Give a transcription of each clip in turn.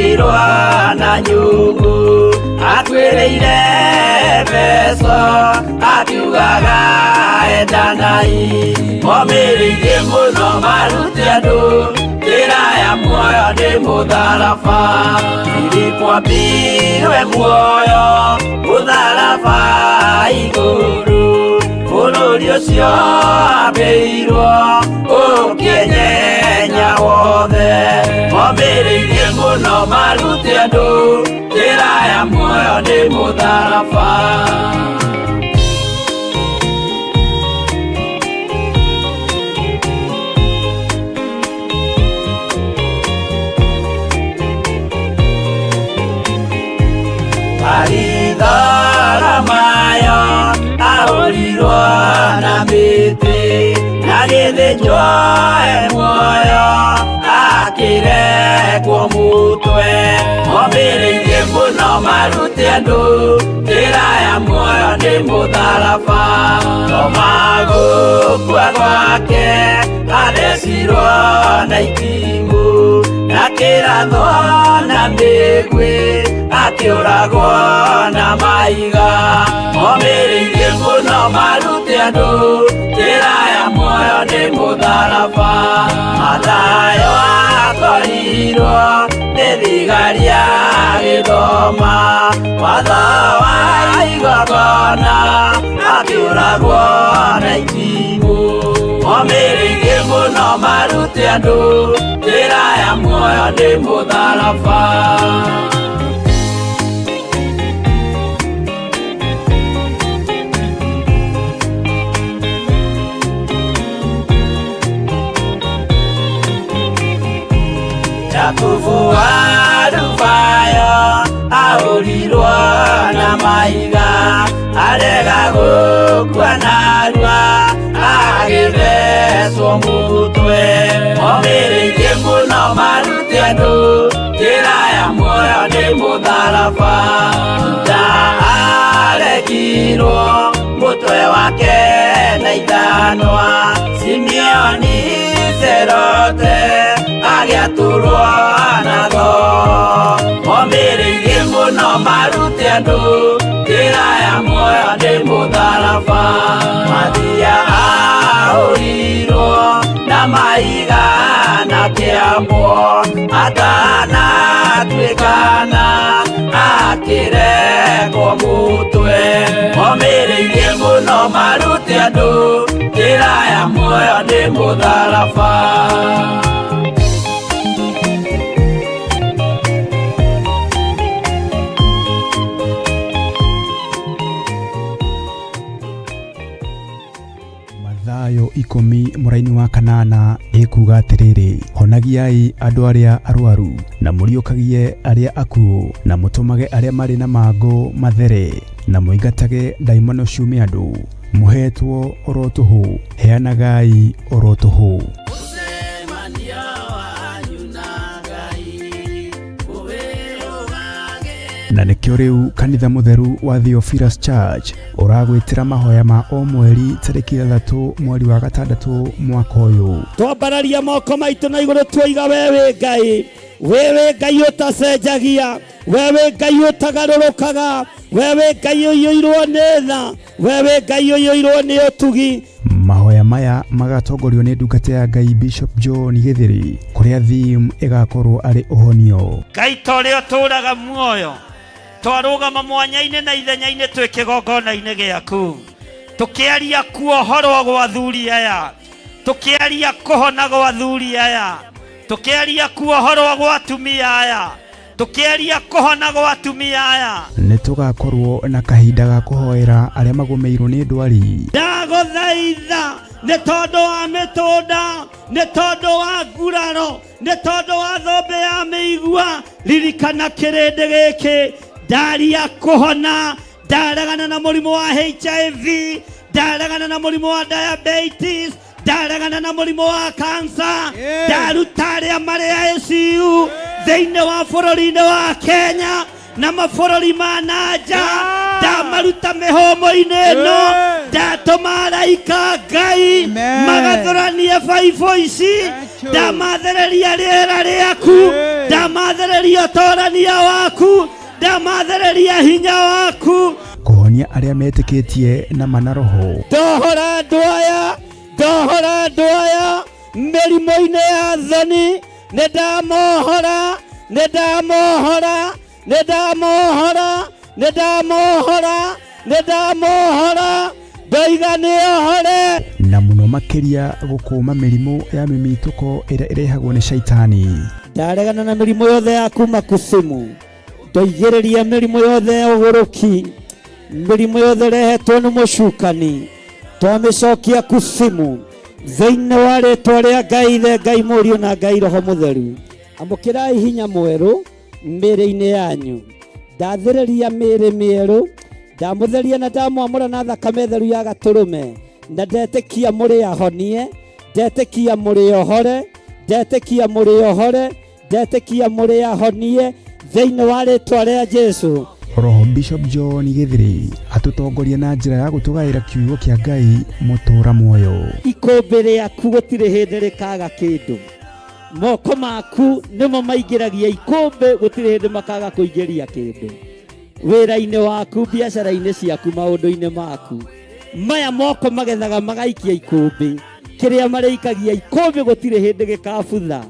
akirwa na nyugu atwireire beso akiugaga endanai momiririe muno maruti andu njira ya muoyo ni mutharaba Filipo ambirwe muoyo mutharaba iguru bũrũri ũcio ambĩirwo ũkĩnyenya wothe momĩrĩirie mũno maruti andũ njĩra ya muoyo nĩ mũtharaba Mayo ahorirwo na mĩtĩ na gĩthĩnjwo muoyo akĩrekwo mũtwe momĩrĩirie mũno maruti andũ njĩra ya muoyo nĩ mũtharaba no magũkua gwake athecirwo na itimũ na kĩratho na mĩguĩ akĩũragwo na maiga momĩrĩirie mũno maruti andũ njĩra ya muoyo nĩ mũtharaba Mathayo akorirwo nĩ thigari agĩthoma watho wa igongona akĩũragwo na itimũ momĩrĩirie mũno maruti andũ njĩra ya muoyo nĩ mũtharaba Yakubu Arubayo ahorirwo na maiga arega gũkua narua agĩthecwo mũtwe momĩrĩirie mũno maruti andũ njĩra ya muoyo nĩ mũtharaba Juda aregirwo mũtwe wake na ithanwa Simeoni Zelote agĩatũrwo na tho momĩrĩirie mũno maruti andũ njĩra ya muoyo nĩ mũtharaba Mathia ahũrirwo na maiga na kĩambo atanatuĩkana akĩrekwo mũtwe momĩrĩirie mũno maruti andũ njĩra ya muoyo nĩ mũtharaba Mathayo 10 mũraini wa kanana ĩkuga atĩrĩrĩ honagiai andũ arĩa arwaru na mũriũkagie arĩa akuũ na mũtũmage arĩa marĩ na mangũ mathere na mũingatage ndaimono ciume andũ mũhetwo oro tũhũ heanagai oro tũhũ na nĩkĩo rĩu kanitha mũtheru wa Theophilus Church ũragwĩtĩra mahoya ma o mweri tarĩki 3 mweri wa 6 mwaka ũyũ twambararia moko maitũ na igũrũ tuoiga wewe Ngai ũtacenjagia wewe Ngai ũtagarũrũkaga wewe Ngai ũiyũirwo nĩ tha wewe Ngai ũiyũirwo nĩ ũtugi mahoya maya magatongorio nĩ ndungata ya Ngai Bishop John Gĩthĩrĩ kũrĩa theme ĩgakorwo arĩ ũhonio Ngai torĩa ũtũũraga muoyo twarũgama mwanya-inĩ na ithenya-inĩ twĩ kĩgongona-inĩ gĩaku tũkĩaria kuohorwo gwa athuri aya tũkĩaria kũhona gwa athuri aya tũkĩaria kuohorwo gwa atumia aya tũkĩaria kũhona gwa atumia aya nĩ tũgakorwo na kahinda ga kũhoera arĩa magũmĩirwo nĩ ndwari ndagũthaitha nĩ tondũ wa mĩtũnda nĩ tondũ wa nguraro nĩ tondũ wa thombe ya mĩigua ririkana kĩrĩndĩ gĩkĩ ndaria kũhona ndaregana na mũrimũ wa HIV ndaregana na mũrimũ wa diabetes ndaregana na mũrimũ wa cancer ndaruta arĩa marĩ ICU thĩinĩ wa bũrũri-inĩ wa Kenya na mabũrũri ma nanja ndamaruta mĩhũmũ-inĩ ĩno ndatũma araika Ngai magathũranie baibũ ici ndamathereria rĩera rĩaku, ndamathereria ũtorania waku, ndamathereria hinya waku, kũhonia arĩa metĩkĩtie na manaroho. Ndohora andũ aya mĩrimũ-inĩ ya thoni, nĩndamohora ndoiga nĩohore. Na mũno makĩria gũkũma mĩrimũ ya mĩmitũko ĩrĩa ĩrehagwo nĩ shaitani. Ndaregana na mĩrimũ yothe ya kuma kusimu, ndoigĩrĩria mĩrimũ yothe ya ũgũrũki, mĩrimũ yothe ĩrehetwo nĩ mũcukani, twamĩcokia kusimu thĩinĩ wa rĩtwa rĩa Ngai Ithe, Ngai Mũriũ na Ngai Roho Mũtheru. Amũkĩrai hinya mwerũ mĩĩrĩ-inĩ yanyu. Ndathĩrĩria mĩĩrĩ mĩerũ, ndamũtheria na ndamwamũra na thakame theru ya Gatũrũme, na ndetĩkia mũrĩ ahonie, ndetĩkia mũrĩ ahonie thĩinĩ wa rĩtwa rĩa Jesũ. Roho Bishop John Gĩthĩrĩ atũtongoria na njĩra ya gũtũgaĩra kiugo kĩa Ngai mũtũũra muoyo. Ikũmbĩ rĩaku gũtirĩ hĩndĩ rĩkaga kĩndũ. Moko maku nĩmo maingĩragia ikũmbĩ, gũtirĩ hĩndĩ makaga kũingĩria kĩndũ. Wĩra-inĩ waku, biacara-inĩ ciaku, maũndũ-inĩ maku, maya moko magethaga magaikia ikũmbĩ. Kĩrĩa marĩikagia ikũmbĩ gũtirĩ hĩndĩ gĩkabutha.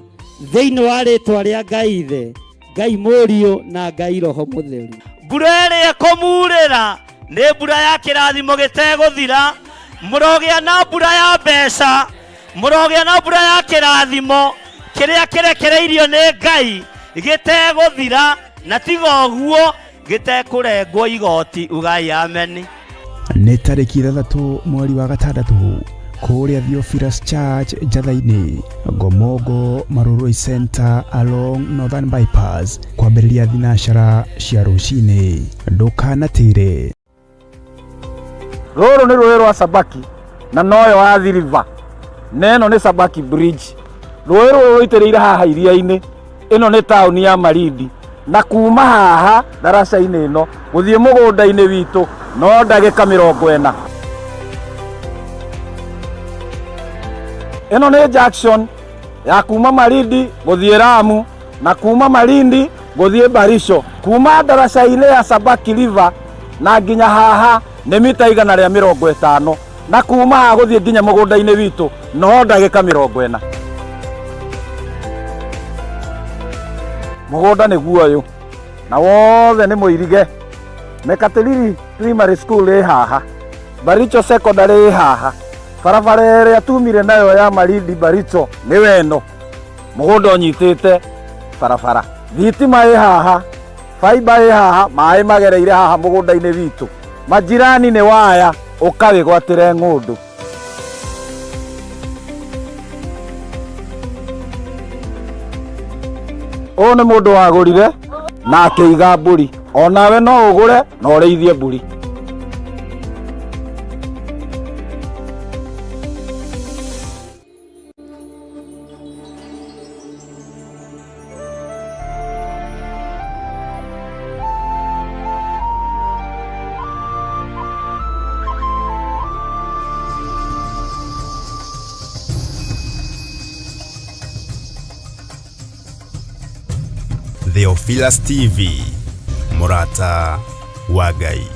Thĩinĩ wa rĩtwa rĩa Ngai Ithe, Ngai Mũriũ na Ngai Roho Mũtheru. Mbura ĩrĩa ĩkũmurĩra nĩ mbura ya kĩrathimo gĩtegũthira. Mũrogĩa na mbura ya mbeca, mũrogĩa na mbura ya kĩrathimo kĩrĩa kĩrekereirio nĩ Ngai gĩtegũthira, na tiga ũguo gĩtekũrengwo igoti. Ugai amen. Nĩ tarĩki 3 mweri wa gatandatũ kũrĩa Theophilus Church Njatha-inĩ, Ngomongo Maruroi Center along Northern Bypass, kwambĩrĩria thinacara cia rũcinĩ. Ndũkanatĩre. Rũrũ nĩ rũĩ rwa Sabaki na noyo wa Athi River, neno nĩ Sabaki Bridge. Rũĩ rũrũ rũitĩrĩire haha iria-inĩ. Ĩno nĩ taũni ya Malindi, na kuma haha daraca-inĩ ĩno gũthiĩ mũgũnda-inĩ witũ no ndagĩka 40. Ĩno nĩ junction ya kuma Malindi gũthiĩ Lamu, na kuma Malindi gũthiĩ Barisho. Kuma daraca-inĩ ya Sabaki River na nginya haha nĩ mita 150, na kuma haha gũthiĩ nginya mũgũnda-inĩ witũ no ndagĩka 40. Mũgũnda nĩ guoyo na wothe nĩ mũirige. Mekatilili Primary School ĩ haha, Baricho Secondary ĩ haha, barabara ĩrĩa tumire nayo ya Malindi Baricho nĩ weno, mũgũnda ũnyitĩte barabara. Thitima ĩ haha, fiber ĩ haha, maĩ magereire haha mũgũnda-inĩ witũ. Majirani nĩ waya, ũkawĩgwatĩre ng'ũndũ. Ũyũ nĩ mũndũ wagũrire na akĩiga mbũri. Onawe no ũgũre na ũrĩithie mbũri. Theophilus TV, Murata wa Ngai.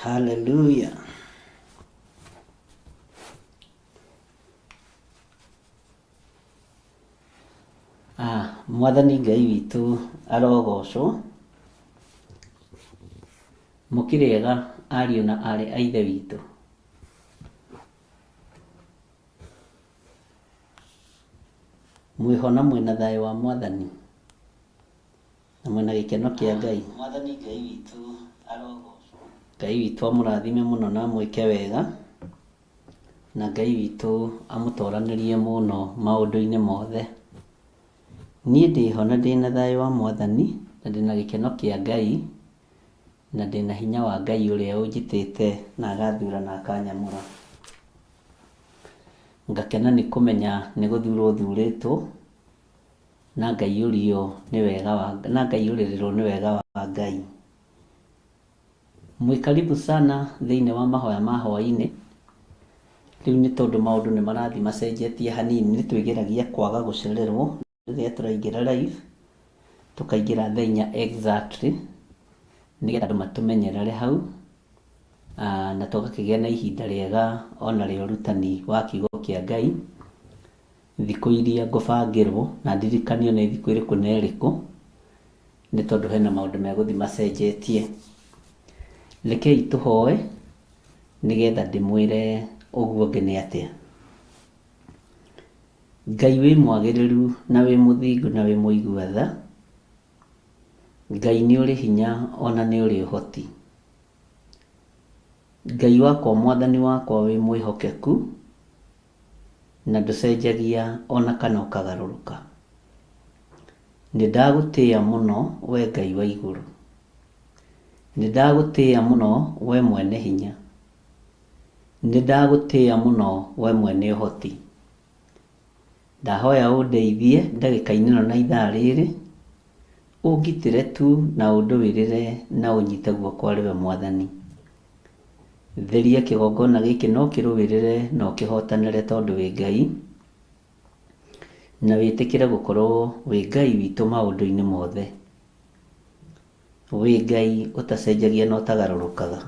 Hallelujah. Mwathani Ngai witũ arogocwo. Mũkĩrĩega ariũ na arĩ a Ithe witũ. Mwihona mwena thayo wa Mwathani na mwena gikeno kia Ngai. Mwathani Ngai witu arogocwo. Ngai witu amurathime muno na mwike wega, na Ngai witu amutoranirie muno maundu-ini mothe. Niĩ ndĩhona ndĩna thayo wa Mwathani na ndĩna gĩkeno kĩa Ngai na ndĩna hinya wa Ngai ũrĩa ũnjĩtĩte na agathura na akanyamũra. Ngakena nĩ kũmenya nĩ gũthurwo thurĩtwo na Ngai ũrĩo nĩ wega wa na Ngai ũrĩrĩrwo nĩ wega wa Ngai. Mwĩkaribu sana thĩinĩ wa mahoya ma hwaĩ-inĩ. Rĩu nĩ tondũ maũndũ nĩ marathi macenjetie hanini, nĩ twĩgeragia kwaga gũcererwo rĩrĩa tũraingĩra live, tũkaingĩra thaa 4 exactly nĩgetha andũ matũmenyerere hau, na tũgakĩgĩa na ihinda rĩega ona rĩa ũrutani wa kiugo kĩa Ngai thikũ iria ngũbangĩrwo na ndirikanio nĩ thikũ ĩrĩkũ na ĩrĩkũ, nĩ tondũ hena maũndũ megũthi macenjetie. Rekei tũhoe nĩgetha ndĩmwĩre ũguo ngĩ nĩ atĩa. Ngai wĩ mwagĩrĩru na wĩ mũthingu na wĩ mũigua tha. Ngai nĩ ũrĩ hinya ona nĩ ũrĩ ũhoti. Ngai wakwa Mwathani wakwa wĩ mwĩhokeku na ndũcenjagia ona kana ũkagarũrũka. Nĩ ndagũtĩĩa mũno we Ngai wa igũrũ. Nĩ ndagũtĩĩa mũno we mwene hinya. Nĩ ndagũtĩĩa mũno we mwene ũhoti. Ndahoya ũndeithie ndagĩka-inĩ ĩno na ithaa rĩrĩ, ũngitĩre tu na ũndũĩrĩre na ũnyite guoko arĩwe Mwathani. Theria kĩgongona gĩkĩ no kĩrũĩrĩre no kĩhotanĩre tondũ wĩ Ngai, na wĩtĩkĩre gũkorwo wĩ Ngai witũ maũndũ-inĩ mothe. Wĩ Ngai ũtacenjagia na ũtagarũrũkaga.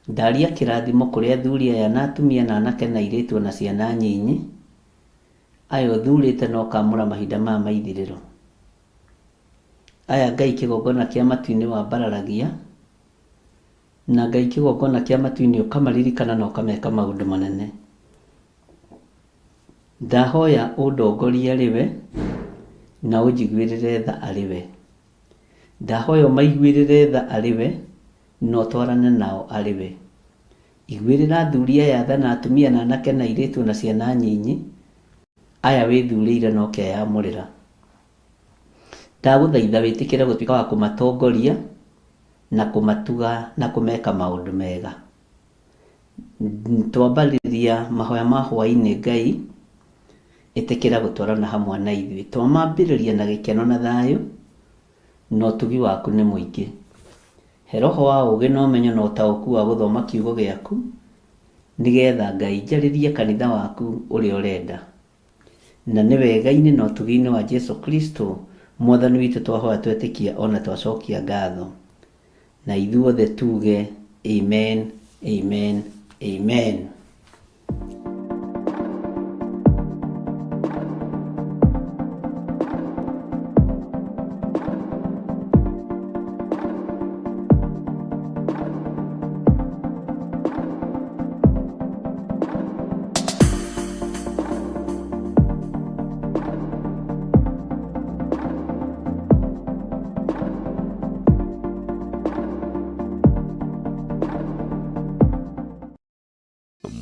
Ndaria kĩrathimo kũrĩ athuri aya na atumia na anake na airĩtu na ciana nyinyi aya ũthurĩte na ũkamũra mahinda maya ma ithirĩro. Aya Ngai kĩgongona kĩa matu-inĩ wambararagia, na Ngai kĩgongona kĩa matu-inĩ ũkamaririkana na ũkameka maũndũ manene. Ndahoya ũndongorie arĩwe na ũnjiguĩrĩre tha arĩwe. Ndahoya ũmaiguĩrĩre tha arĩwe na ũtwarane nao arĩwe. Iguĩrĩra athuri aya tha na atumia na anake na airĩtu na ciana nyinyi aya wĩthurĩire na ũkeyamũrĩra. Ndagũthaitha wĩtĩkĩre gũtuĩka wa kũmatongoria na kũmatuga na kũmeka maũndũ mega. Twambarĩria mahoya ma hwaĩ-inĩ Ngai, ĩtĩkĩra gũtwarana hamwe na ithuĩ. Twamambĩrĩria na gĩkeno na thayũ na ũtugi waku nĩ mũingĩ. He roho wa ũũgĩ na ũmenyo na ũtaũku wa gũthoma kiugo gĩaku, nĩgetha Ngai njarĩrie kanitha waku ũrĩa ũrenda. Na nĩ wega-inĩ na ũtugi-inĩ wa Jesu Kristo Mwathani witũ twahoya twetĩkia ona twacokia ngatho. Na ithuothe tuge amen, amen, amen.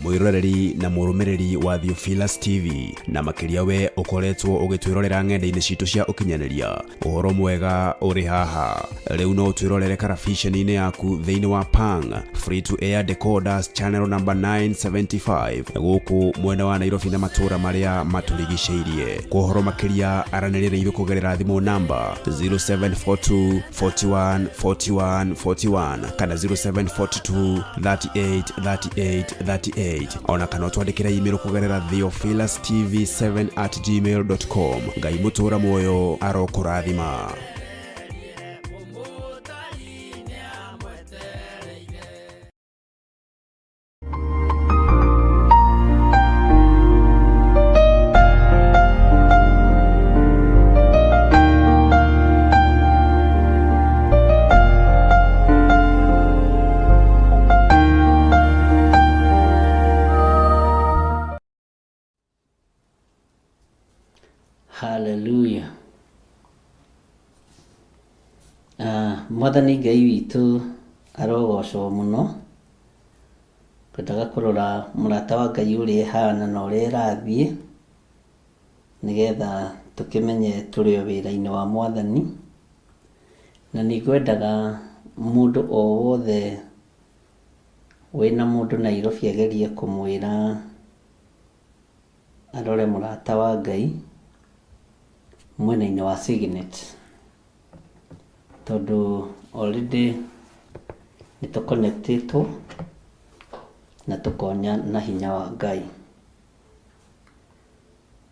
mwiroreri na murumiriri wa Theophilus TV na makiria we ukoretwo ugitwirorera ng'enda-inĩ citũ cia ukinyanĩria. Ũhoro mwega uri haha. Rĩu no twirorere karabiceni-inĩ yaku thĩinĩ wa Pang free to air decoders channel number 975 gũkũ mwena wa Nairobi na matũra marĩa matũrigicĩirie. Ũhoro makiria aranĩrĩra ithuĩ kũgerera thimũ namba 0742 41 41 41 kana 0742 38 38 38 ona kana twandĩkĩra email kũgerera theophilustv7@gmail.com. Ngai mũtũra muoyo arokũrathima. Mwathani Ngai witũ arogocwo mũno. Kwendaga kũrora mũrata wa Ngai ũrĩa ehana na ũrĩa ĩrathiĩ, nĩgetha tũkĩmenye tũrĩ o wĩra-inĩ wa Mwathani. Na nĩngwendaga mũndũ o wothe wĩna mũndũ Nairobi agerie kũmwĩra arore mũrata wa Ngai mwena-inĩ wa Signet, tondũ already nĩtũconnectĩtwo na tukonya na hinya wa Ngai.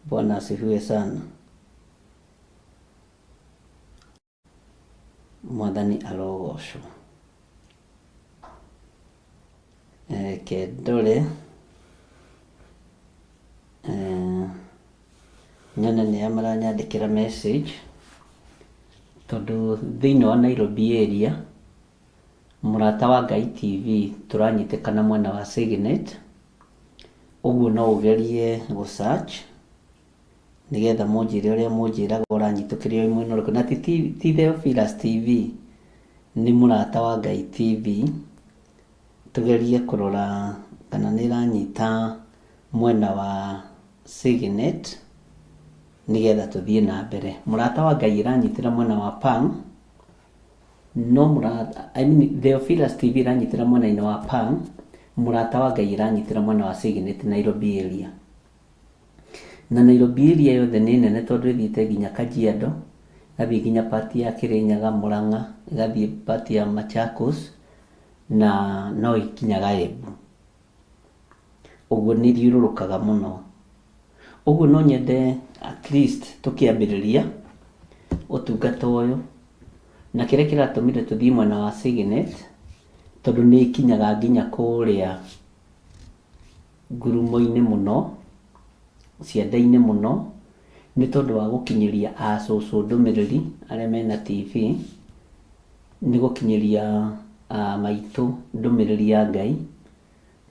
Bwana asifiwe sana. Mwathani arogocwo. Kendore nyone nĩ maranyandĩkĩra message, tondũ thĩinĩ wa Nairobi area mũrata wa Ngai TV tũranyitĩkana mwena wa Signet. Ũguo no ũgerie gũ-search nĩgetha mũnjĩre ũrĩa mũnjĩraga ũranyitũkĩria mwena ũrĩkũ. Na ti Theophilus TV, nĩ mũrata wa Ngai TV. Tugerie kũrora kana nĩ ĩranyita mwena wa Signet nĩgetha tũthiĩ na mbere. Mũrata wa Ngai ĩranyitĩra mwena wa Pang, no Theophilus TV ĩranyitĩra mwena-inĩ wa Pang, mũrata wa Ngai ĩranyitĩra mwena wa Signet, Nairobi area. Na Nairobi area yothe nĩ nene, tondũ ĩthiĩte nginya Kajiado, ĩgathiĩ nginya part ya Kĩrĩnyaga, Mũrang'a, ĩgathiĩ part ya Machakos, na no ikinyaga Embu. Ũguo nĩ thiũrũrũkaga mũno. Ũguo no nyende at least tũkĩambĩrĩria ũtungata ũyũ, na kĩrĩa kĩratũmire tũthiĩ mwena wa Signet, tondũ nĩ ikinyaga nginya kũrĩa ngurumo-inĩ mũno, cianda-inĩ mũno, nĩ tondũ wa gũkinyĩria acũcũ ndũmĩrĩri arĩa mena TV, nĩ gũkinyĩria maitũ ndũmĩrĩri ya Ngai,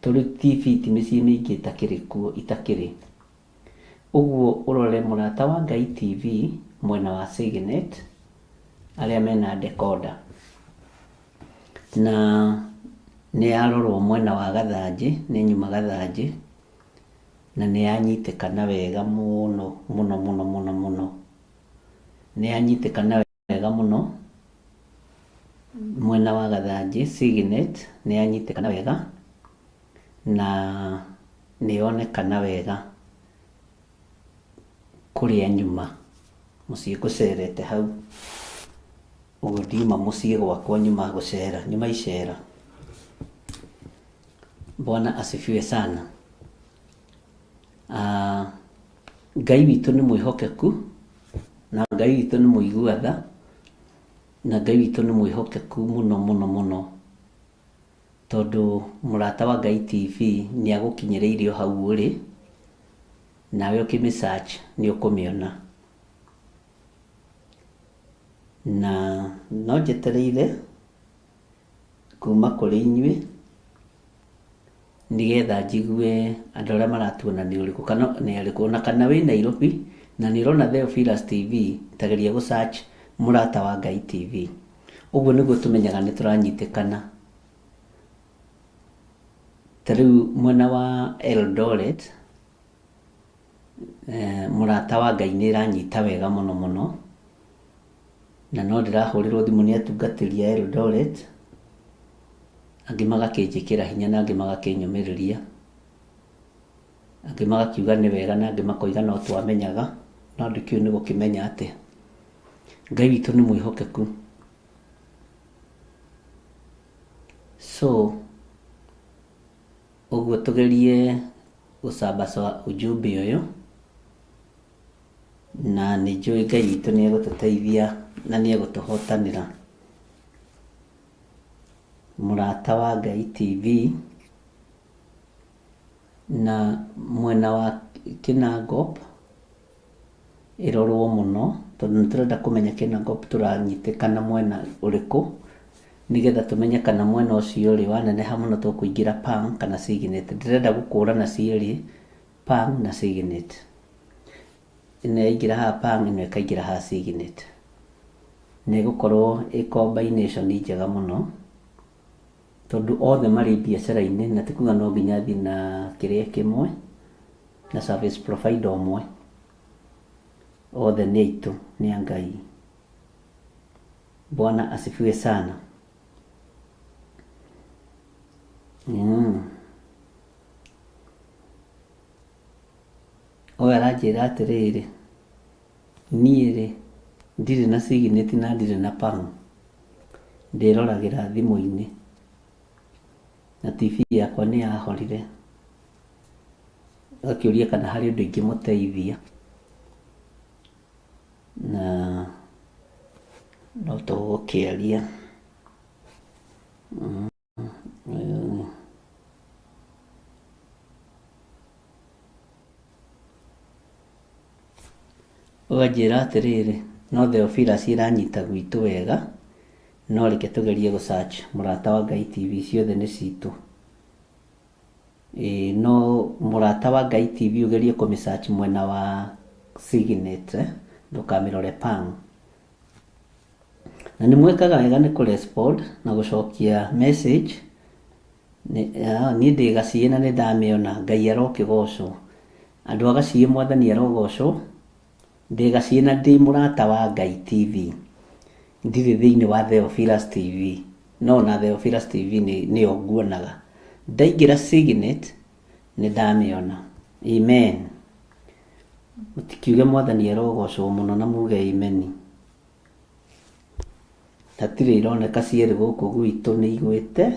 tondũ TV ti mĩciĩ mĩingĩ itakĩrĩ kuo, itakĩrĩ. Ũguo ũrore mũrata wa Ngai TV mwena wa Signet arĩa mena decoder. Na nĩ yarorwo mwena wa Gathanjĩ, nĩ nyuma Gathanjĩ, na nĩ yanyitĩkana wega mũno mũno mũno mũno mũno. Nĩ yanyitĩkana wega mũno mwena wa Gathanjĩ. Signet nĩ yanyitĩkana wega na nĩ yonekana wega kũrĩa nyuma. Mũciĩ gũcerete hau, ũguo ndiuma mũciĩ gwakwa nyuma gũcera, nyuma icera. Bwana asifiwe sana. Ngai witũ nĩ mwĩhokeku, na Ngai witũ nĩ mũigua-tha, na Ngai witũ nĩ mwĩhokeku mũno mũno mũno, tondũ mũrata wa Ngai TV nĩ agũkinyĩrĩirio hau ũrĩ, nawe ũkĩmĩ-search nĩ ũkũmĩona. Na no njetereire kuma kũrĩ inyuĩ nĩgetha njigue andũ arĩa maratuona nĩ ũrĩkũ, kana nĩ arĩkũ, na kana wĩ Nairobi na nĩ ũrona Theophilus TV, tageria gũ-search mũrata wa Ngai TV. Ũguo nĩguo tũmenyaga nĩ tũranyitĩkana. Ta rĩu mwena wa Eldoret mũrata wa Ngai nĩ ĩranyita wega mũno mũno, na no ndĩrahũrĩrwo thimũ nĩ atungatĩri a Eldoret, angĩ magakĩnjĩkĩra hinya na angĩ magakĩnyũmĩrĩria, angĩ magakiuga nĩ wega na angĩ makoiga no twamenyaga, no ndĩkĩũĩ nĩ gũkĩmenya atĩ Ngai witũ nĩ mwĩhokeku. So ũguo tũgerie gũcambaca ujumbe ũyũ, na nĩ njũĩ Ngai witũ nĩ egũtũteithia na nĩ egũtũhotanĩra. Mũrata wa Ngai TV na mwena wa Kinangop ĩrorwo mũno, tondũ nĩtũrenda kũmenya Kinangop tũranyitĩkana mwena ũrĩkũ, nĩgetha tũmenye kana mwena ũcio ũrĩ waneneha mũno tũkũingĩra Pang kana Signet. Ndĩrenda gũkũrana cierĩ, Pang na Signet. Ĩno yaingĩra haha Pang, ĩno ĩkaingĩra haha Signet, nĩ gũkorwo combination njega mũno, tondũ othe marĩ biacara-inĩ na ti kuga no nginya thiĩ na kĩrĩa kĩmwe na service provider ũmwe, othe nĩ aitũ, nĩ a Ngai. Bwana asifiwe sana. Oya aranjĩra atĩrĩrĩ, niĩ rĩ ndirĩ na signet na ndirĩ na pang, ndĩroragĩra thimũ-inĩ na TV yakwa nĩ yahorire. Akĩũria kana harĩ ũndũ ingĩmũteithia, na no tũgũkĩaria. Ũkanjĩra atĩrĩrĩ, no Theophilus iranyita gwitũ wega, no reke tũgerie gũ-search Mũrata wa Ngai TV, ciothe nĩ citũ. No Mũrata wa Ngai TV ũgerie kũmĩ-search mwena wa signet, ndũkamĩrore pang. Na nĩ mwĩkaga wega nĩ kũ-respond na gũcokia message. Niĩ ndĩ Gaciĩ na nĩ ndamĩona, Ngai arokĩgocwo. Andũ a Gaciĩ Mwathani arogocwo. Ndĩ Gaciĩ na ndĩ Mũrata wa Ngai TV, ndirĩ thĩinĩ wa Theophilus TV, no na Theophilus TV nĩyo nguonaga. Ndaingĩra signet nĩ ndamĩona. Amen. Mũtikiuge Mwathani arogocwo mũno na muge amen. Hatirĩ ironeka cierĩ gũkũ gwitũ nĩ igwĩte,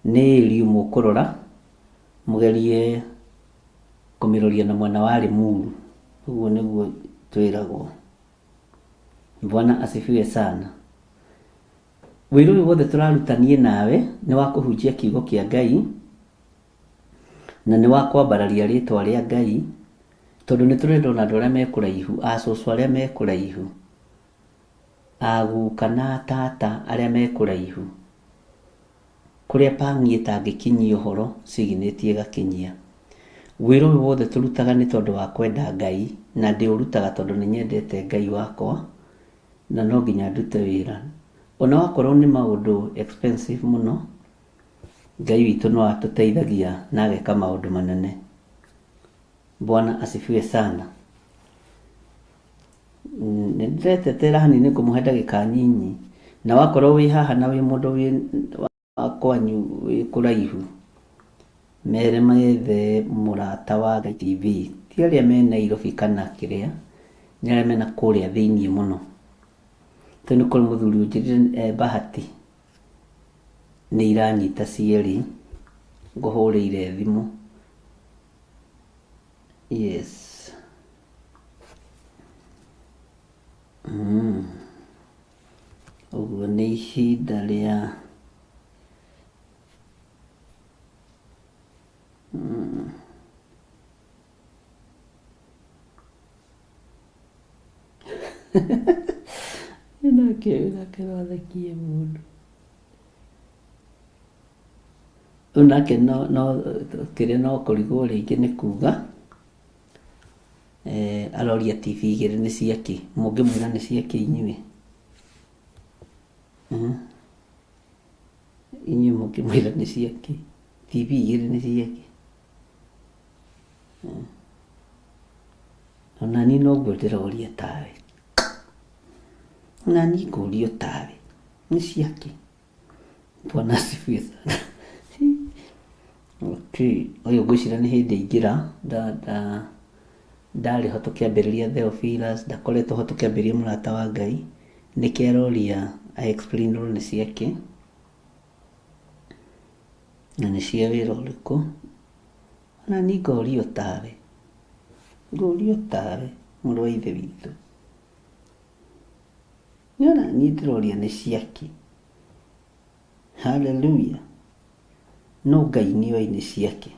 nĩ ĩriu mũkũrora, mũgerie kũmĩroria na mwena wa Limuru. Ũguo nĩguo twĩragwo. Bwana asifiwe sana. Wĩra ũyũ wothe tũrarutanie nawe nĩ wa kũhunjia kiugo kĩa Ngai na nĩ wa kwambararia rĩtwa rĩa Ngai, tondũ nĩ tũrenda ona andũ arĩa me kũraihu, acũcũ arĩa me kũraihu, aguka na tata arĩa me kũraihu, kũrĩa pangi ĩtangĩkinyia ũhoro signet ĩgakinyia. Wĩra ũyũ wothe tũrutaga nĩ tondũ wa kwenda Ngai, na ndĩũrutaga tondũ nĩ nyendete Ngai wakwa, na no nginya ndute wĩra. Ona wakorwo nĩ maũndũ expensive mũno, Ngai witũ no atũteithagia na ageka maũndũ manene. Bwana asifiwe sana. Nĩ ndĩretetera hanini kũmũhe ndagĩka nyinyi, na wakorwo wĩ haha na wĩ mũndũ wĩ kwanyu wĩ kũraihu, mere methe Mũrata wa Ngai TV, ti arĩa me Nairobi kana kĩrĩa, nĩ arĩa mena kũrĩa thĩinĩ mũno. Tondũ nĩ kũrĩ mũthuri ũnjĩrire Bahati nĩ iranyita cierĩ, ngũhũrĩire thimũ. Yes. Ũguo nĩ ihinda rĩa nake wathakie mũndũ nake no kĩrĩa no kũrigwo rĩngĩ nĩ kuga aroria TV igĩrĩ nĩ ciake, mũngĩmwĩra nĩ ciake inyuĩ, inyuĩ mũngĩmwĩra nĩ ciake, TV igĩrĩ nĩ ciake. Ona niĩ noguo ndĩroria tawe, ona niĩ ngũrio tawe, nĩ ciake. Bwana asifiwe sana. Okay, ũyũ ngwĩciria nĩ hĩndĩ aingĩra ndarĩ ho tũkĩambĩrĩria Theophilus, ndakoretwo ho tũkĩambĩrĩria Mũrata wa Ngai, nĩkĩ aroria explain nĩ ciake na nĩ cia wĩra ũrĩkũ. Ona niĩ ngorio tawe, mũrũ wa ithe witũ, nĩona niĩ ndĩroria nĩ ciake. Hallelujah. No Ngai nĩoĩ nĩ ciake.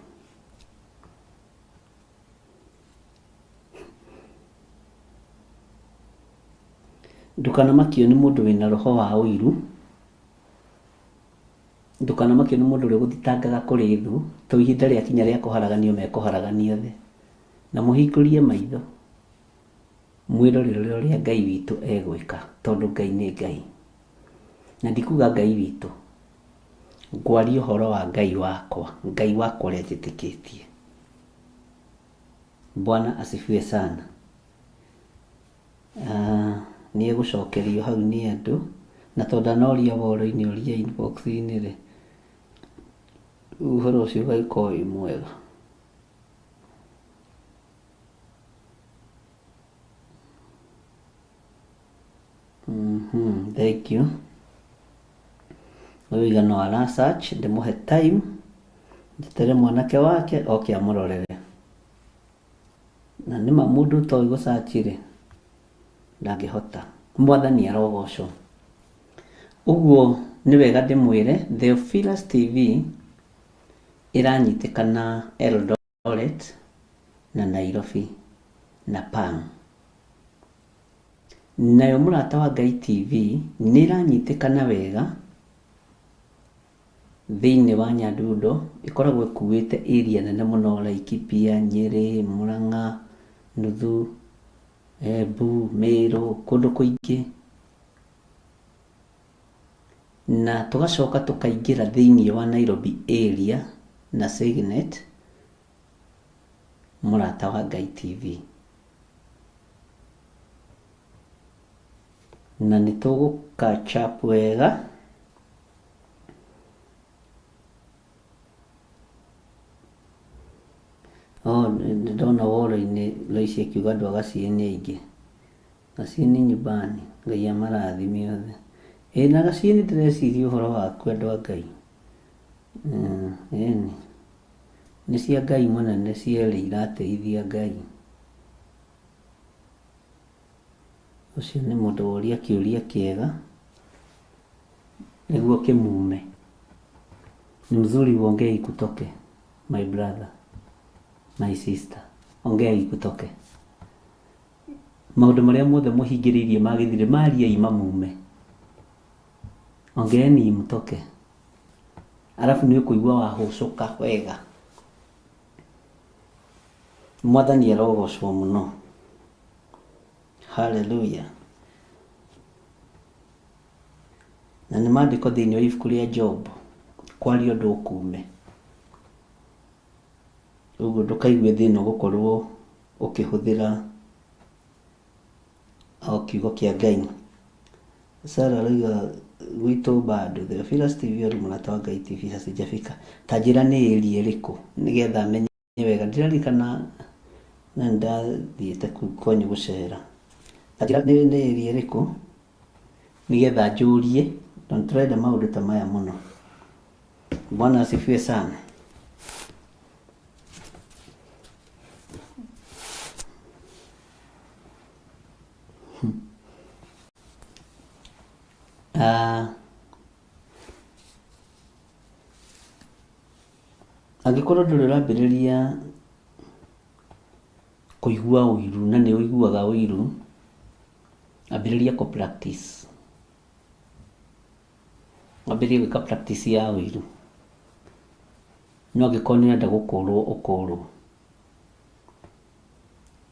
Ndũkanamakio nĩ mũndũ wĩna roho wa ũiru, ndũkanamakio nĩ mũndũ ũrĩa gũthitangaga kũrĩ thũ, to ihinda rĩakinya rĩa kũharaganio mekũharaganio othe, na mũhingũrie maitho. mwirorere ũrĩa Ngai witũ egwĩka, tondũ Ngai nĩ Ngai. Na ndikuga Ngai witũ, ngwaria ũhoro wa Ngai wakwa ũrĩa njĩtĩkĩtie. Bwana asifiwe sana. Nĩ egũcokerio hau nĩ andũ, na tondũ ndanoria ũhoro-inĩ ũria inbox-inĩ rĩ, ũhoro ũcio ũgagĩkorwo wĩ mwega. Thank you. Ũigana wa research ndĩmũhe time, njetere mwanake wake oke amũrorere. Na nĩma mũndũ ũtoĩ gũsearch rĩ, ndangĩhota. Mwathani arogocwo. Ũguo nĩ wega ndĩmwĩre Theophilus TV ĩranyitĩkana Eldoret na Nairobi na Pang. Nayo Mũrata wa Ngai TV nĩ ĩranyitĩkana wega thĩinĩ wa Nyandundo, ĩkoragwo ĩkuĩte area nene mũno, Laikipia, Nyeri, Murang'a, Nuthu, Embu, Meru, kũndũ kũingĩ. Na tũgacoka tũkaingĩra thĩinĩ wa Nairobi area na Signet, Mũrata wa Ngai TV. Na nĩ tũgũcatch up wega ndona woro-inĩ Loici akiuga andũ a Gaciĩ aingĩ. Gaciĩ nĩ nyumbani, Ngai amarathime othe. Na Gaciĩ nĩ ndĩreciria ũhoro waku andũ a Ngai. Nĩ cia Ngai mũnene cierĩ irateithia Ngai. Ũcio nĩ mũndũ woria kĩũria kĩega nĩguo kĩmume. Ni mzuri uongee ikutoke, my brother, my sister. Ongea ikutoke. Maũndũ marĩa mothe mũhingĩrĩirie magĩthire mariai mamume. Ongeeni imutoke. Alafu nĩ ũkũigua wahũcũka wega. Mwathani arogocwo mũno. Hallelujah. Na nĩ maandĩko thĩinĩ wa ibuku rĩa Job, kwaria ũndũ ũkume. Ũguo ndũkaigue thĩna gũkorwo ũkĩhũthĩra kiugo kĩa Ngai. Sara arauga gwitũ bado Theophilus TV ari Mũrata wa Ngai TV hacijafika. Ta njĩra nĩ ĩri ĩrĩkũ nĩgetha menye wega. Ndirarikana na ndathiĩte kwanyu gũcera. Ta njĩra nĩ ĩri ĩrĩkũ nĩgetha njũrie, tondũ tũrenda maũndũ ta maya mũno. Bwana asifiwe sana. Angĩkorwo ndũrĩ ũrambĩrĩria kũigua ũiru na nĩ ũiguaga ũiru, ambĩrĩria ku practice. Ambĩrĩria gwĩka practice ya ũiru. No angĩkorwo nĩ ũrenda gũkũũrwo ũkũũrwo.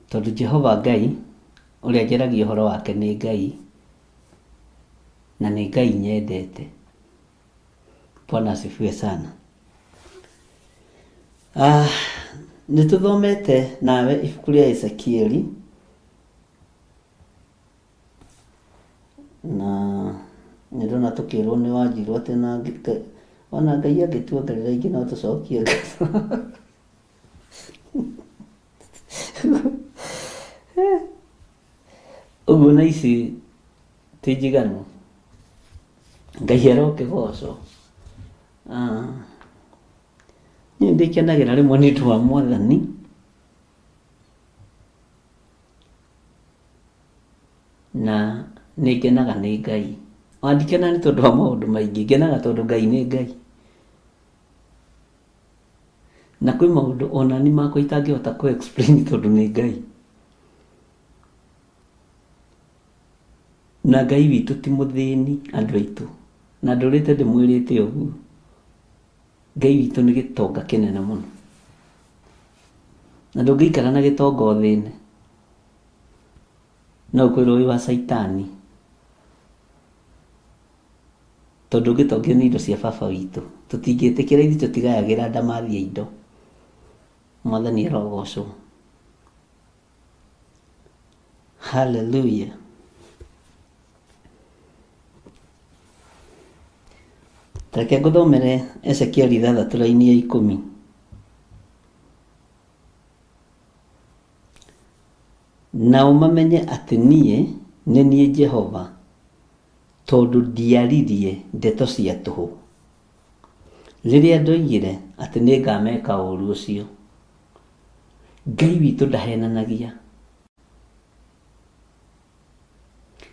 Tondũ Jehova Ngai ũrĩa njaragia ũhoro wake nĩ Ngai, na nĩ Ngai nyendete. Bwana asifiwe sana. Nĩ tũthomete nawe ibuku rĩa Ezekieli, na nĩ ndona tũkĩrwo nĩ wanjirwo atĩ na ona Ngai angĩtuongerera ingĩ no tũcokie ũguo na ici ti njiganu. Ngai arokĩgocwo. Niĩ ndĩkenagĩra rĩmwe nĩ ũndũ wa Mwathani, na nĩ ngenaga nĩ Ngai. Ndikena nĩ tondũ wa maũndũ maingĩ, ngenaga tondũ Ngai nĩ Ngai. Na kwĩ maũndũ ona ni makwa itangĩhota ku explain tondũ nĩ Ngai. Na Ngai witũ ti mũthĩni andũ aitũ, na ndũrĩte ndĩmwĩrĩte ũguo. Ngai witũ nĩ gĩtonga kĩnene mũno, na ndũngĩikara na gĩtonga thĩinĩ. no kwĩrwo wĩ wa Saitani, tondũ ũngĩtongio nĩ indo cia baba witũ tũtingĩtĩkĩra ithuĩ tũtigayagĩra ndamathi ya indo. Mwathani arogocwo. Hallelujah. Reke ngũthomere Ezekieli 3 raini ya 10. Nao mamenye atĩ niĩ nĩ niĩ Jehova, tondũ ndiaririe ndeto cia tũhũ rĩrĩa ndoigire atĩ nĩ ngameka ũũru ũcio. Ngai witũ ndahenanagia,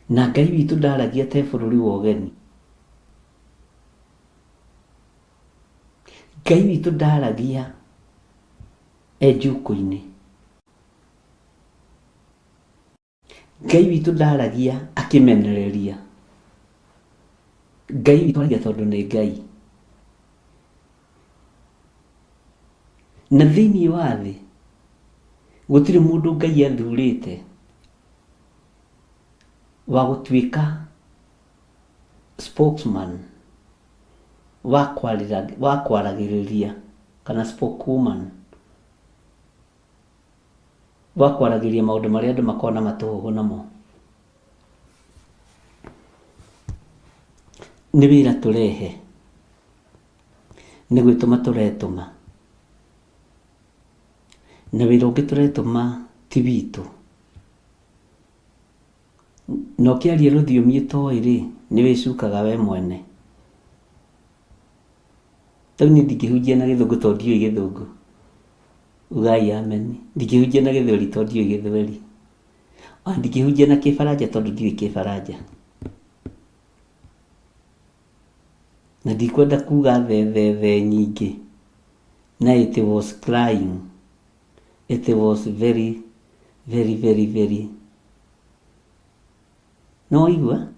na Ngai witũ ndaragia te bũrũri wa ũgeni. Ngai witũ ndaragia njuku-inĩ. Ngai witũ ndaragia akĩmenereria. Ngai witũ aragia tondũ nĩ Ngai. Na thĩinĩ wa thĩ gũtirĩ mũndũ Ngai athurĩte wa gũtuĩka spokesman wa kwaragĩrĩria kana spokeswoman wa kwaragĩrĩria maũndũ marĩa andũ makona matũhũhũ namo. Nĩ wĩra tũrehe, nĩ gwĩtũma tũretũma, na wĩra ũngĩ tũretũma ti witũ. Na ũkĩaria rũthiomi ũtoĩ-rĩ, nĩ wĩcukaga we mwene. Rĩu niĩ ndingĩhunjia na Gĩthũngũ tondũ ndiũĩ Gĩthũngũ. Ugai amen. Ndingĩhunjia na Gĩthweri tondũ ndiũĩ Gĩthweri. Ndingĩhunjia na Kĩbaranja tondũ ndiũĩ Kĩbaranja. Na ndikwenda kuga the nyingĩ. Na it was crying. It was very, very, very, very. No igua?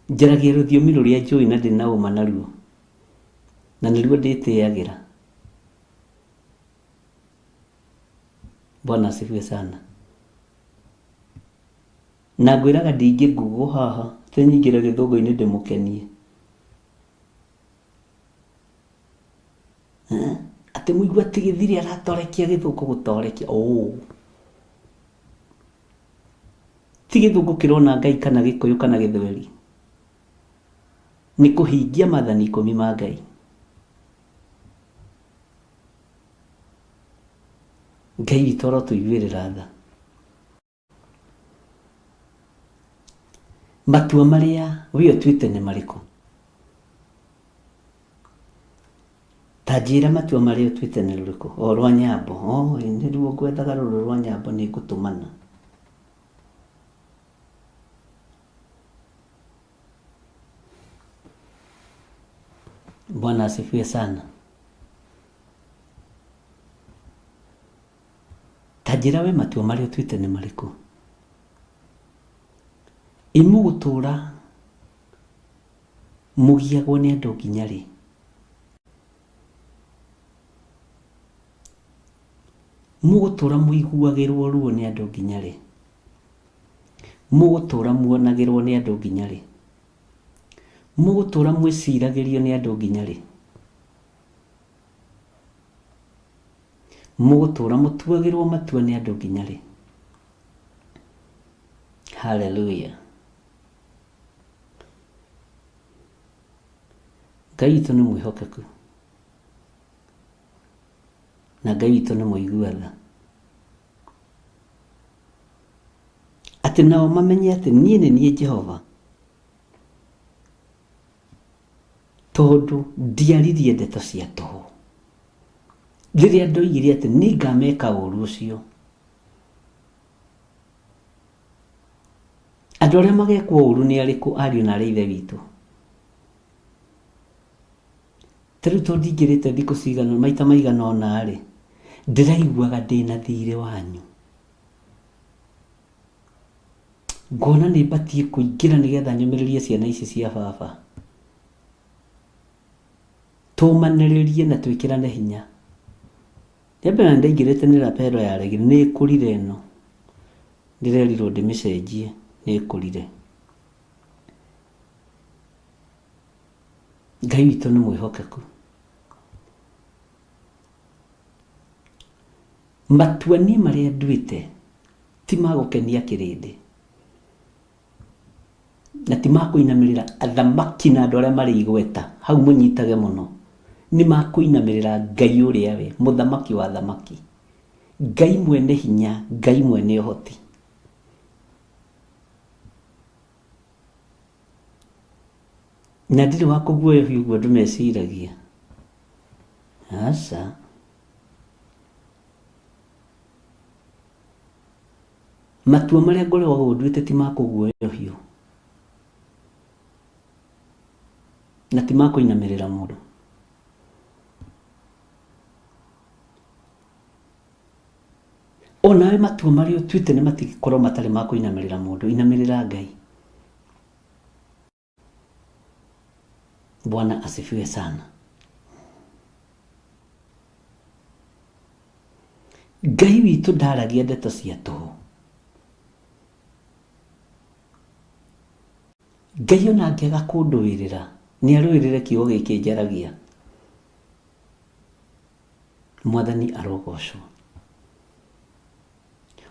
Njaragia rũthiomi rũrĩa njũĩ na ndĩ na ũma naruo. Na nĩruo ndĩtĩagĩra. Bwana asifiwe sana. Na ngwĩraga ndingĩngugwo haha te nyingĩre Gĩthũngũ-inĩ ndĩmũkenie. Atĩ mũigua atĩ Gĩthiri aratorekia Gĩthũngũ gũtorekia. Ti Gĩthũngũ kĩrona Ngai kana Gĩkũyũ kana Gĩthweri. Nĩ kũhingia maathani 10 ma Ngai. Ngai witũ arotũiguĩrĩra tha. Matua marĩa we ũtuĩte nĩ marĩkũ? Ta njĩra matua marĩa ũtuĩte nĩ rũrĩkũ? O rwa Nyambo. Nĩruo ngwethaga rũrũ rwa Nyambo nĩ ngũtũmana. Bwana asifiwe sana. Ta njĩra we matua marĩa ũtuĩte nĩ marĩkũ? Mũgũtũũra mũgiagwo nĩ andũ nginya rĩ? Mũgũtũũra mũiguagĩrwo ruo nĩ andũ nginya rĩ? Mũgũtũũra muonagĩrwo nĩ andũ nginya rĩ? Mũgũtũũra mwĩciragĩrio nĩ andũ nginya rĩ? Mũgũtũũra mũtuagĩrwo matua nĩ andũ nginya rĩ? Hallelujah. Ngai witũ nĩ mwĩhokeku. Na Ngai witũ nĩ mũigua tha. Atĩ nao mamenye atĩ niĩ nĩ niĩ Jehova, tondũ ndiaririe ndeto cia tũhũ rĩrĩa ndoigire atĩ nĩ ngameka ũũru ũcio. Andũ arĩa magekwo ũũru nĩ arĩkũ, ariũ na arĩ a Ithe witũ? Tarĩu tondũ ndingĩrĩte thikũ cigana maita maigana ũna-rĩ, ndĩraiguaga ndĩna thiirĩ wanyu. Ngona nĩ mbatiĩ kũingĩra nĩgetha nyũmĩrĩrie ciana ici cia baba, tũmanĩrĩrie na twĩkĩrane hinya. Rĩa mbere ndaingĩrĩte nĩ rapero ya regi nĩ kũrire ĩno ndirerirwo ndimicenjie nĩ ĩkũrire. Ngai witũ nĩ mwĩhokeku. Matuani marĩa nduĩte ti magũkenia kĩrĩndĩ na ti makũinamĩrĩra athamaki na andũ arĩa marĩ igweta. Hau mũnyitage mũno. Nĩ makũinamĩrĩra Ngai ũrĩa we mũthamaki wa thamaki, Ngai mwene hinya, Ngai mwene ũhoti. Na ndirĩ wa kũguoyohia ũguo ndũmeciragia. Aca. Matua marĩa ngoragwo nduĩte ti ma kũguoyohio na ti ma kũinamĩrĩra mũndũ. Onawe matua marĩa ũtuĩte nĩ matikorwo matarĩ ma kũinamĩrĩra mũndũ. Inamĩrĩra Ngai. Bwana asifiwe sana. Ngai witũ ndaragia ndeto cia tũhũ. Ngai ona angĩaga kũndũĩrĩra nĩ arũĩrĩre kiugo gĩkĩ njaragia. Mwathani arogocwo.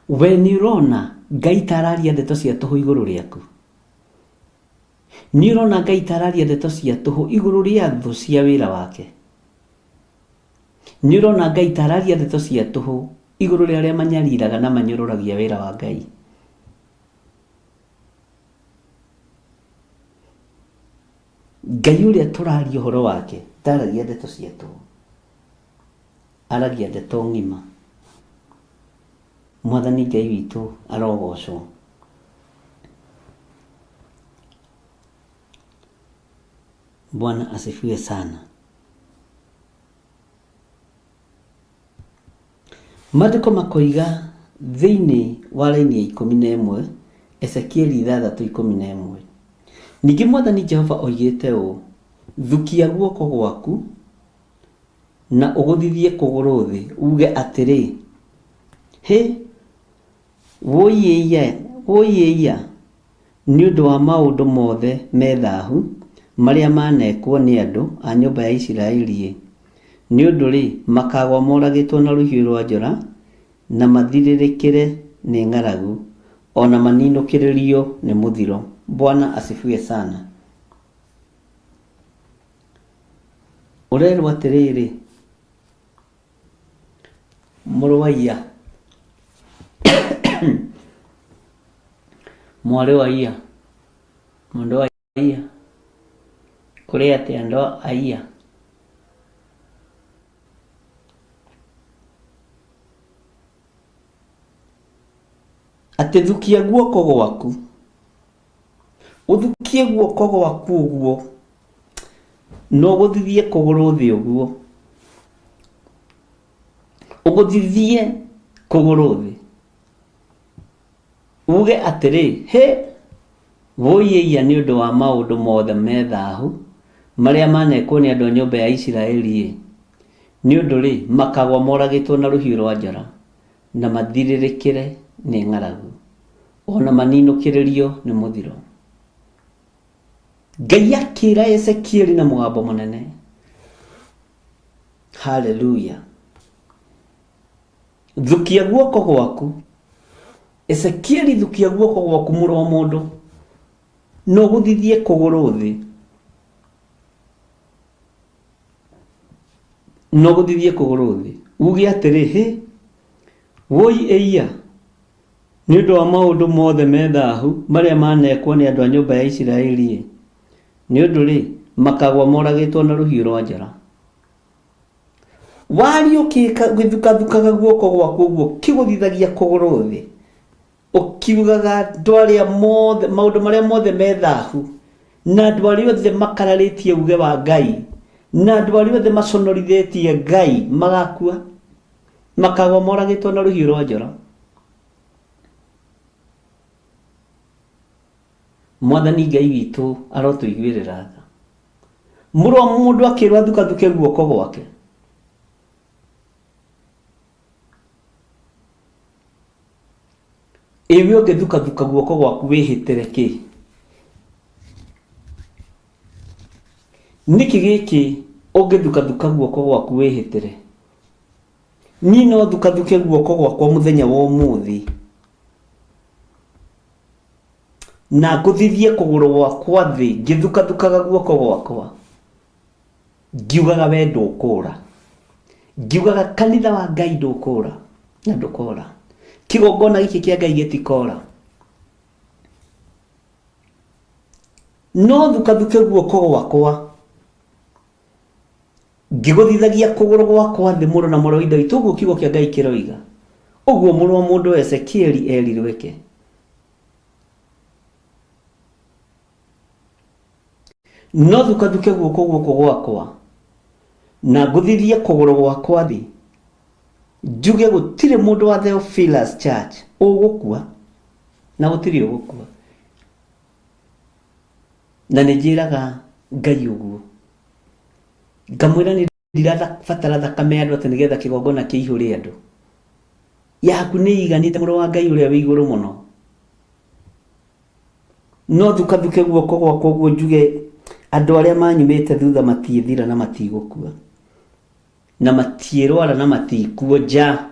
We nĩ ũrona Ngai tararia ndeto cia tũhũ igũrũ rĩaku. Nĩ ũrona Ngai tararia ndeto cia tũhũ igũrũ rĩa thũ cia wĩra wake. Nĩ ũrona Ngai tararia ndeto cia tũhũ igũrũ rĩa arĩa manyariraga na manyũrũragia wĩra wa Ngai. Ngai ũrĩa tũraria ũhoro wake ndaragia ndeto cia tũhũ, aragia ndeto ng'ima. Mwathani Ngai witũ arogocwo. Bwana asifiwe sana. Maandĩko makoiga thĩinĩ wa raini ya 11 Ezekieli 3:11, ningĩ Mwathani Jehova oigĩte ũũ: thukia guoko gwaku na ũgũthithie kũgũrũ thĩ, uge atĩrĩ, he woiyeia nĩ ũndũ wa maũndũ mothe methahu marĩa manekwo nĩ andũ a nyũmba ya Isiraeli. Nĩ ũndũ rĩ, makagwa moragĩtwo na rũhiũ rwa njora na mathirĩrĩkĩre nĩ ng'aragu, ona maninũkĩrĩrio nĩ mũthiro. Bwana asifiwe sana. Ũrerwo atĩrĩrĩ, mũrũ wa iya, mwarĩ wa iya, mũndũ wa iya, kũrĩ atĩ andũ a iya atĩ thukia guoko gwaku, ũthukie guoko gwaku ũguo, no ũgũthithie kũgũrũ thĩ ũguo, ũgũthithie kũgũrũ thĩ, uge atĩrĩ, he woiyeia nĩ ũndũ wa maũndũ mothe methahu marĩa manekwo nĩ andũ a nyũmba ya Isiraeli. Nĩ ũndũ rĩ, makagwa moragĩtwo na rũhiũ rwa njora na mathirĩrĩkĩre nĩ ng'aragu, ona maninũkĩrĩrio nĩ mũthiro. Ngai akĩra Ezekieli na mũgambo mũnene. Haleluya. Thukia guoko gwaku. Ezekieli, thukia guoko gwaku mũrũ wa mũndũ, no ũgũthithie kũgũrũ thĩ, no ũgũthithie kũgũrũ thĩ, uge atĩrĩ, he woiyeia nĩ ũndũ wa maũndũ mothe methahu marĩa manekwo nĩ andũ a nyũmba ya Isiraeli. Nĩ ũndũ rĩ, makagwa moragĩtwo na rũhiũ rwa njora. Wariũkĩka gĩthukathukaga guoko gwaku ũguo, kĩgũthithagia kũgũrũ thĩ, ũkiugaga andũ arĩa mothe, maũndũ marĩa mothe methahu, na andũ arĩa othe makararĩtie uge wa Ngai, na andũ arĩa othe maconorithĩtie Ngai magakua, makagwa moragĩtwo na rũhiũ rwa njora. Mwathani Ngai witũ arotũiguĩrĩra tha. Mũrũ wa mũndũ akĩrwo athukathuke guoko gwake. Ewe ũngĩthuka thuka guoko gwaku wĩhĩtĩre kĩ? Niki gĩkĩ ũngĩthuka thuka guoko gwaku wĩhĩtĩre? Niĩ no thuka thuke guoko gwakwa mũthenya wa ũmũthĩ na ngũthithie kũgũrũ gwakwa thĩ ngĩthuka thukaga guoko gwakwa, ngiugaga we ndũkũra, ngiugaga kanitha wa Ngai ndũkũra na ndũkũra, kĩgongona gĩkĩ kĩa Ngai gĩtikora. No thuka thuke guoko gwakwa ngĩgũthithagia kũgũrũ gwakwa thĩ mũro na mũro indo itũ, ũguo kiugo kĩa Ngai kĩroiga. Ũguo mũrũ wa mũndũ Ezekieli erirwo eke. No thuka thuke guoko gwakwa na ngũthithie kũgũrũ gwakwa thĩ, njuge gũtirĩ mũndũ wa Theophilus Church ũgũkua, na gũtirĩ ũgũkua. Na nĩ njĩraga Ngai ũguo, ngamwĩra nĩ ndirabatara thakame andũ atĩ nĩgetha kĩgongona kĩihũre andũ. Yaku nĩ iganĩte mũrũ wa Ngai ũrĩa wĩ igũrũ mũno. No thuka thuke guoko gwakwa ũguo njuge andũ arĩa manyumĩte thutha matiĩthira na matigũkua, na matiĩrwara na matikuo nja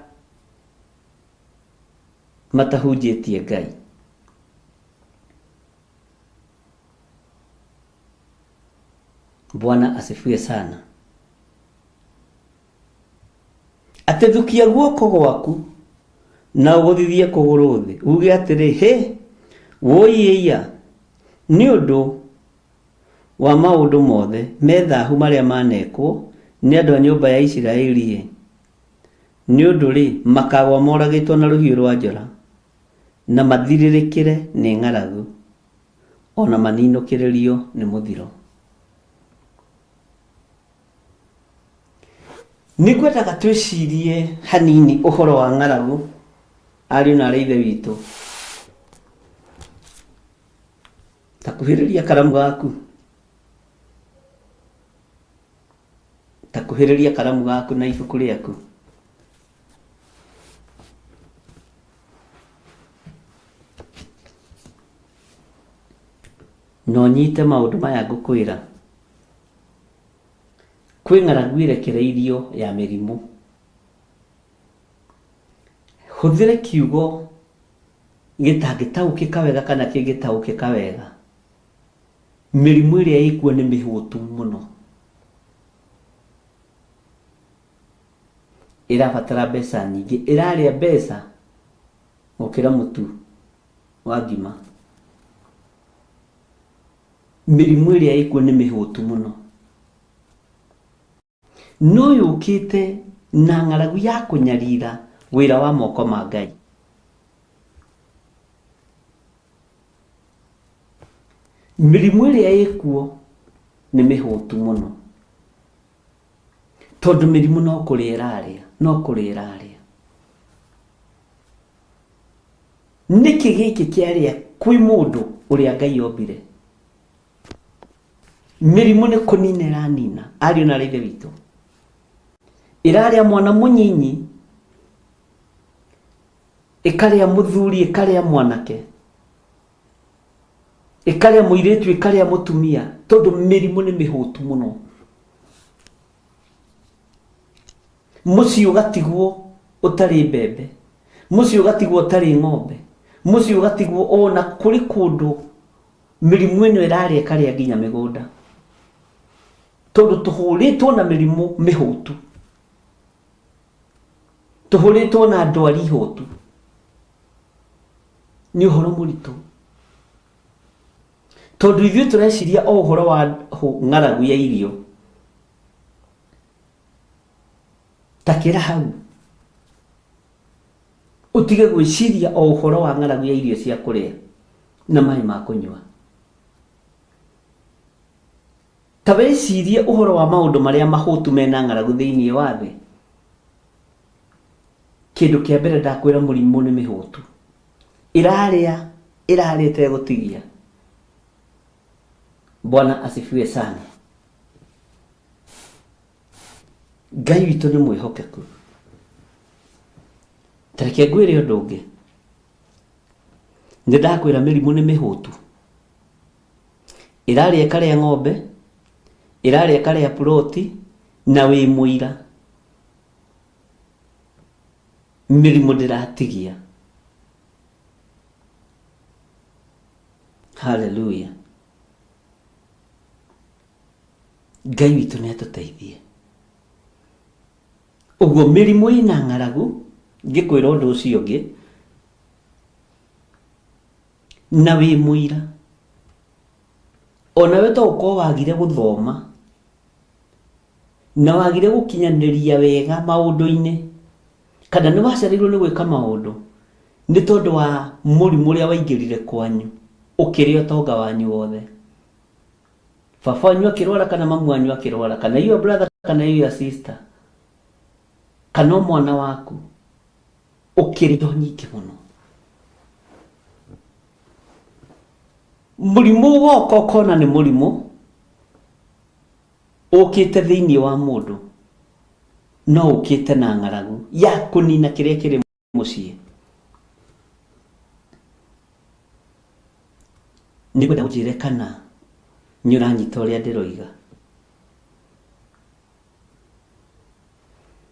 matahunjĩtie Ngai. Bwana asifiwe sana. Atĩ thukia guoko gwaku na ũgũthithie kũgũrũ thĩ, uge atĩrĩ, he woiya nĩ ũndũ wa maũndũ mothe methahu marĩa manekwo nĩ andũ a nyũmba ya Isiraeli, nĩ ũndũ rĩ makagwa moragĩtwo na rũhiũ rwa njora, na mathirĩrĩkĩre nĩ ng'aragu, ona maninũkĩrĩrio nĩ mũthiro. Nĩngwendaga twĩcirie hanini ũhoro wa ng'aragu, ariũ na arĩ ithe witũ. Takuhĩrĩria karamu gaku, takuhĩrĩria karamu gaku na ibuku rĩaku. No nyite maũndũ maya ngũkwĩra. Kwĩ ng'aragu irekereirio ya mĩrimũ. Hũthĩre kiugo gĩtangĩtaũkĩka wega kana kĩngĩtaũkĩka wega. Mĩrimũ ĩrĩa ĩkuo nĩ mĩhũtu mũno. Ĩrabatara mbeca nyingĩ, ĩrarĩa mbeca gũkĩra mũtu wa ngima. Mĩrimũ ĩrĩa ĩkuo nĩ mĩhũtu mũno. No yũkĩte na ng'aragu ya kũnyarira wĩra wa moko ma Ngai. Mĩrimũ ĩrĩa ĩkuo nĩ mĩhũtu mũno, tondũ mĩrimũ no kũrĩa ĩrarĩa, no kũrĩa ĩrarĩa. Nĩkĩ gĩkĩ kĩarĩa kwĩ mũndũ ũrĩa Ngai ombire? Mĩrimũ nĩ kũnina ĩranina, ariũ na arĩ ithe witũ. Ĩrarĩa mwana mũnyinyi, ĩkarĩa mũthuri, ĩkarĩa mwanake, ĩkarĩa mũirĩtu, ĩkarĩa mũtumia, tondũ mĩrimũ nĩ mĩhũtu mũno. Mũciĩ ũgatigwo ũtarĩ mbembe, mũciĩ ũgatigwo ũtarĩ ng'ombe, mũciĩ ũgatigwo ona kũrĩ kũndũ mĩrimũ ĩno ĩrarĩa ĩkarĩa nginya mĩgũnda, tondũ tũhũrĩtwo na mĩrimũ mĩhũtu, tũhũrĩtwo na ndwari hũtu. Nĩ ũhoro mũritũ, tondũ ithuĩ tũreciria o ũhoro wa ng'aragu ya irio. Takĩra hau ũtige gwĩciria o ũhoro wa ng'aragu ya irio cia kũrĩa na maĩ ma kũnyua. Ta wĩcirie ũhoro wa maũndũ marĩa mahũtu mena ng'aragu thĩinĩ wa thĩ. Kĩndũ kĩa mbere ndakwĩra, mũrimũ nĩ mĩhũtu, ĩrarĩa ĩtegũtigia. Bwana asifiwe sana. Ngai witũ nĩ mwĩhokeku. Tareke ngwĩre ũndũ ũngĩ. Ndakwira mirimu ni mihutu. Irari ekare ya ng'ombe, irari ekare ya ploti na wi muira. Mirimu ndiratigia. Hallelujah. Ngai witu ni atuteithie. Uguo mirimu ina ng'aragu ngikwira undu ucio ngi na wi muira. Ona we to uko wagire guthoma na wagire gukinyaniria wega maundu-ini kana ni wacereirwo ni gwika maundu ni tondu wa murimu uria waingirire kwanyu ukiri utonga wanyu wothe. Baba wanyu akirwara kana mamu wanyu akirwara kana your brother kana your sister kana mwana waku ukiri nyingi muno. Murimu woko kona ni murimu ukite thiini wa mundu no ukite na ng'aragu ya kunina kiria kiri mucii. Ni gwenda ujire kana nyuranyita uria ndiroiga.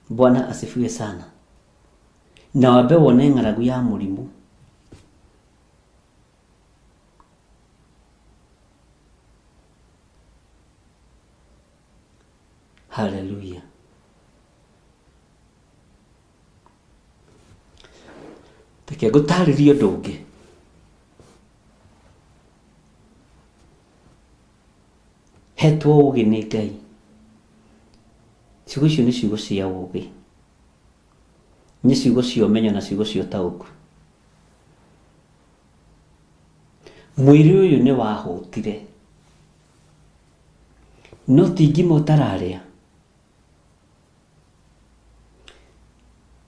Bwana asifiwe sana. Na wabe wone ng'aragu ya murimu. Hallelujah. Take gutaririo ndungi. Hetwo ugi ni Ngai. Ciugo icio ni ciugo cia ugi. Ni ciugo cia umenyo na ciugo cia tauku. Mwiri uyu ni wahutire. No tingimo tararia.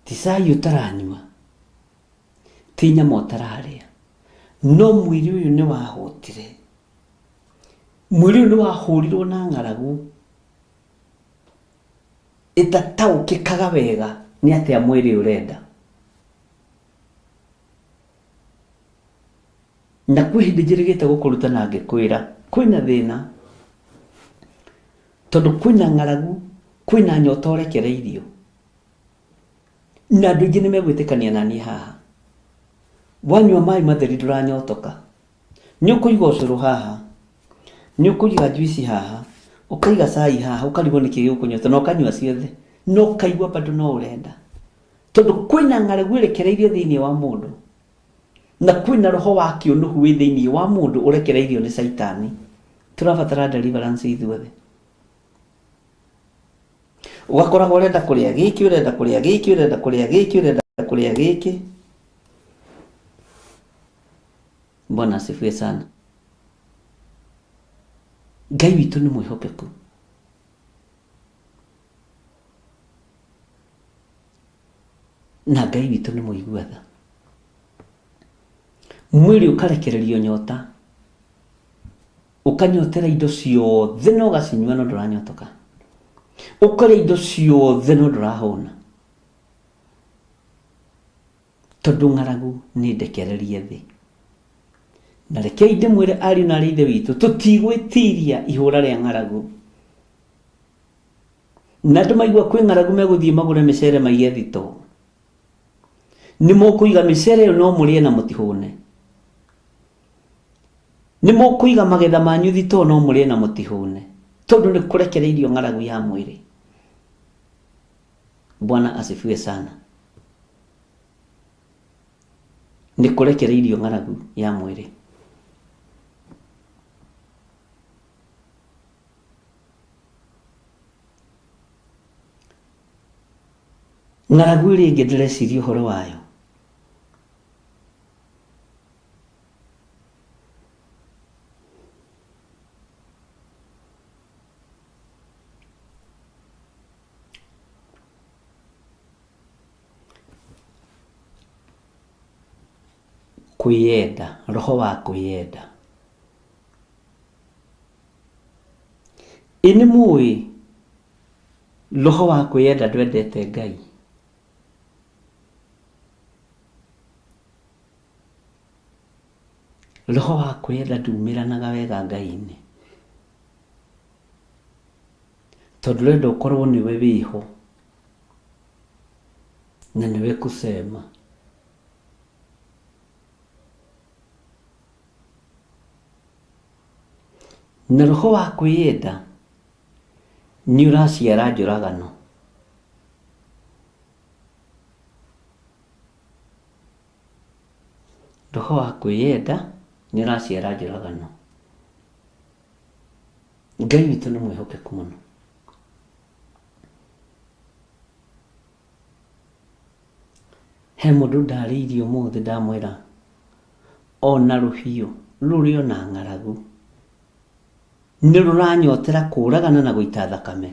Tisai utaranywa. Tinya motararia. No mwiri uyu ni wahutire. Mwiri uyu ni wahurirwo na ng'aragu. Itataukikaga wega ni atia mwiri urenda. Na kwihindi njirigite gukuruta na ngikwira kwina thina. Tondu kwina ng'aragu, kwina nyota urekereirio. Na andu ingi ni megwitikania nani haha. Wanyua mai matheri nduranyotoka. Nyukuiga ucuru haha. Nyukuiga juici haha. Ukaiga cai haha, ukarigwo niki gikunyota na ukanyua ciothe. No kaigwa bado no urenda. Tondu kwina ng'aragu irekereirio thiini wa mundu. Na kwina roho wa kiunuhu wi thiini wa mundu urekereirio ni Saitani. Turabatara deliverance ithuothe. Ugakora urenda kuria giki, urenda kuria giki, urenda kuria giki, urenda kuria giki. Bwana asifiwe sana. Ngai witu ni mwihokeku. Na Ngai witu ni muiguatha. Mwiri ukarekererio nyota. Ukanyotera indo ciothe no gacinywa no nduranyotoka. Ukore indo ciothe no ndurahuna. Tondu ng'aragu ni ndekererie thi. Na reke inde mwire ari na rithe witu tutigwitiria ihura ria ng'aragu. Na ndumaigua kwi ng'aragu meguthie magure micere maiye thito. Ni mukuiga micere yo no murie na mutihune. Ni mukuiga magetha manyu thito no murie na mutihune. Tondu ni kurekereirio ng'aragu ya mwiri. Bwana asifiwe sana. Ni kurekereirio ng'aragu ya mwiri. Ng'aragu iri ingi ndireciria uhoro wayo. Kuyenda, roho wa kuyenda. Ini mui roho wa kuyenda ndwendete Ngai. roho wa kwenda ndumiranaga wega Ngai-inĩ, tondũ renda ũkorwo nĩwe wĩho na nĩwe kusema. Na roho wa kwĩyenda nĩ ũraciara njũragano. Roho wa kwĩyenda nĩ ũraciara njũragano. Ngai witũ nĩ mwĩhokeku mũno. He mũndũ ndarĩirie ũmũthĩ ndamwĩra ona rũhiũ rũrĩ ona ng'aragu nĩ rũranyotera kũũragana na gũita thakame.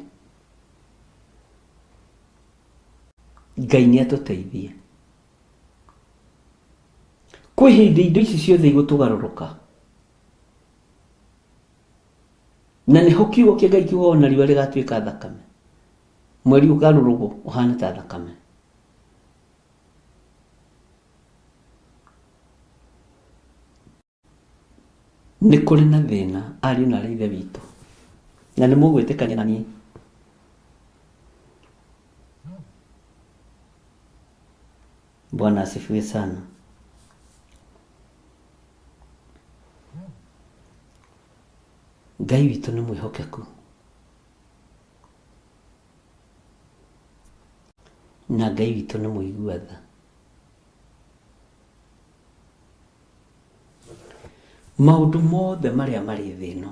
Ngai nĩ atũteithie. Kwĩ hĩndĩ indo ici ciothe igũtũgarũrũka, na nĩho kiugo kĩa Ngai kiuga ona riũa rĩgatuĩka thakame, mweri ũgarũrũrwo ũhana ta thakame. Nĩ kũrĩ na thĩna ariũ na ithe witũ, na nĩ mũgwĩtĩkania na niĩ. Bwana asifiwe sana. Ngai witũ nĩ mwĩhokeku, na Ngai witũ nĩ mũigua tha. Maũndũ mothe marĩa marĩ thĩ ĩno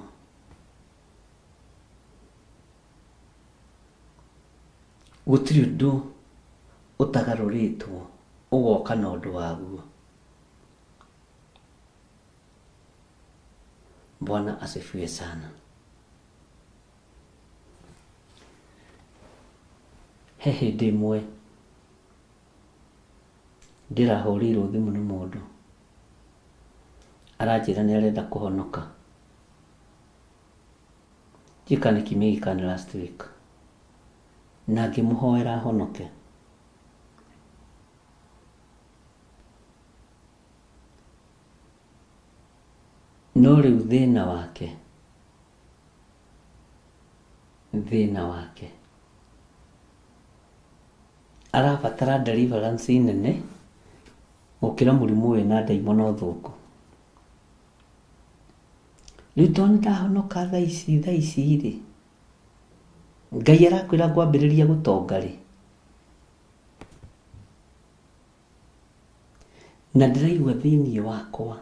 gũtirĩ ũndũ ũtagarũrĩtwo ũgoka na ũndũ waguo. Bwana asifiwe sana. He hĩndĩ ĩmwe ndĩrahũrĩirwo thimũ nĩ mũndũ aranjĩra nĩ arenda kũhonoka. Njĩka nĩ kiumia gĩkani last week, na ngĩmũhoera ahonoke. No rĩu thĩna wake arabatara deliverance nene gũkĩra mũrimũ ũyũ na ndaimono thũku. Rĩu tondũ nĩndahonoka thaa ici rĩ, Ngai arakwĩra ngwambĩrĩria gũtonga rĩ, na ndĩraigua thĩinĩ wakwa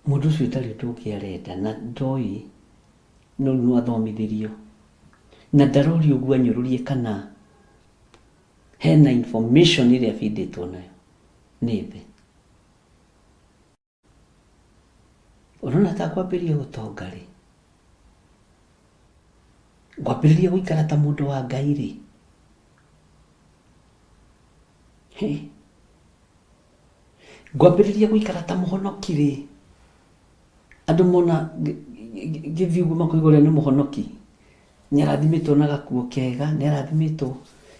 mũndũ ũcio ũtarĩ ũndũ ũngĩ arenda, na ndoĩ no athomithĩrio, na ndarorio ũguo anyũrũrie kana hena information ĩrĩa abindĩtwo nayo nĩ thĩ. Ũrona ta kwambĩrĩria gũtonga rĩ, ngwambĩrĩria gũikara ta mũndũ wa Ngai rĩ, ngwambĩrĩria gũikara ta mũhonoki rĩ, andũ mona gĩthiĩ ũguo makauga ũrĩa nĩ mũhonoki, nĩ arathimĩtwo na gakuo kega, nĩ arathimĩtwo,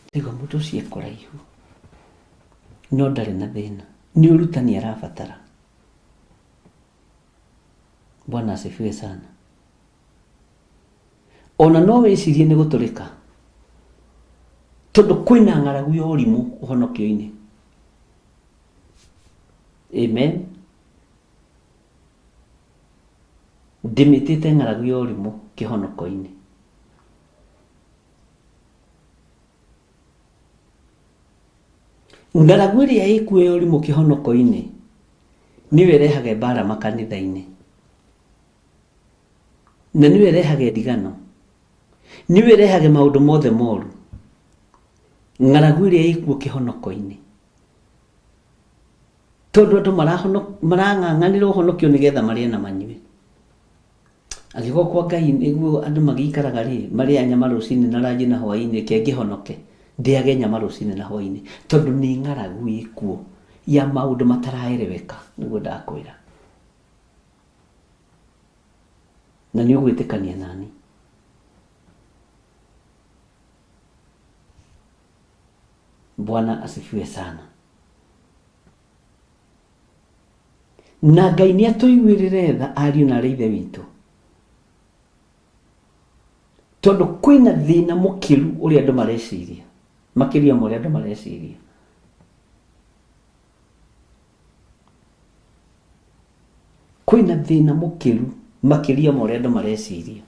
ndaigua mũndũ ũcio ekũraihu, no ndarĩ na thĩna, nĩ ũrutani arabatara. Bwana asifiwe sana. Ona no wĩcirie nĩ gũtũrĩka, tondũ kwĩna ng'aragu ya ũrimũ ũhonokio-inĩ. Amen. Ndĩmĩtĩte ng'aragu ya ũrimũ kĩhonoko-inĩ. Ng'aragu ĩrĩa ĩkuo ya ũrimũ kĩhonoko-inĩ nĩyo ĩrehaga mbara makanitha-inĩ, na nĩyo ĩrehaga ndigano, nĩyo ĩrehaga maũndũ mothe moru. Ng'aragu ĩrĩa ĩkuo kĩhonoko-inĩ, tondũ andũ marang'ang'anĩra ũhonokio nĩgetha marĩe na manyue. Angĩkorwo kwa Ngai nĩguo andũ magĩikaraga rĩ, marĩe nyama rũcinĩ na ranji na hwaĩ-inĩ, kĩngĩhonoke ndĩage nyama rũcinĩ na hwaĩ-inĩ, tondũ nĩ ng'aragu ĩkuo ya maũndũ mataraereweka, nĩguo ndakwĩra. Na nĩ ũgwĩtĩkania nani. Bwana asifiwe sana. na Ngai nĩ atũiguĩrĩre tha ariũ na arĩ ithe witũ, tondũ kwĩna thĩna mũkĩru ũrĩa andũ mareciria, makĩria ma ũrĩa andũ mareciria. Kwĩna thĩna mũkĩru makĩria ma ũrĩa andũ mareciria.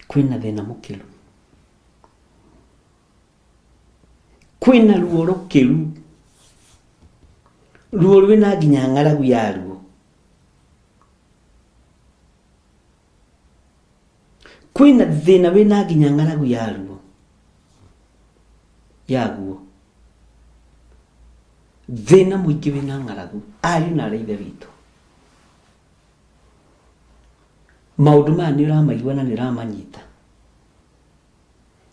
Kwĩna thĩna mũkĩru. Kwĩna ruo rũkĩru, ruo rwĩna nginya ng'aragu yaruo. Kwĩna thĩna wĩna nginya ng'aragu yaguo. Thĩna mũingĩ wĩna ng'aragu, ariũ na arĩ ithe witũ. Maũndũ maya nĩ ũramaigua na nĩ ũramanyita.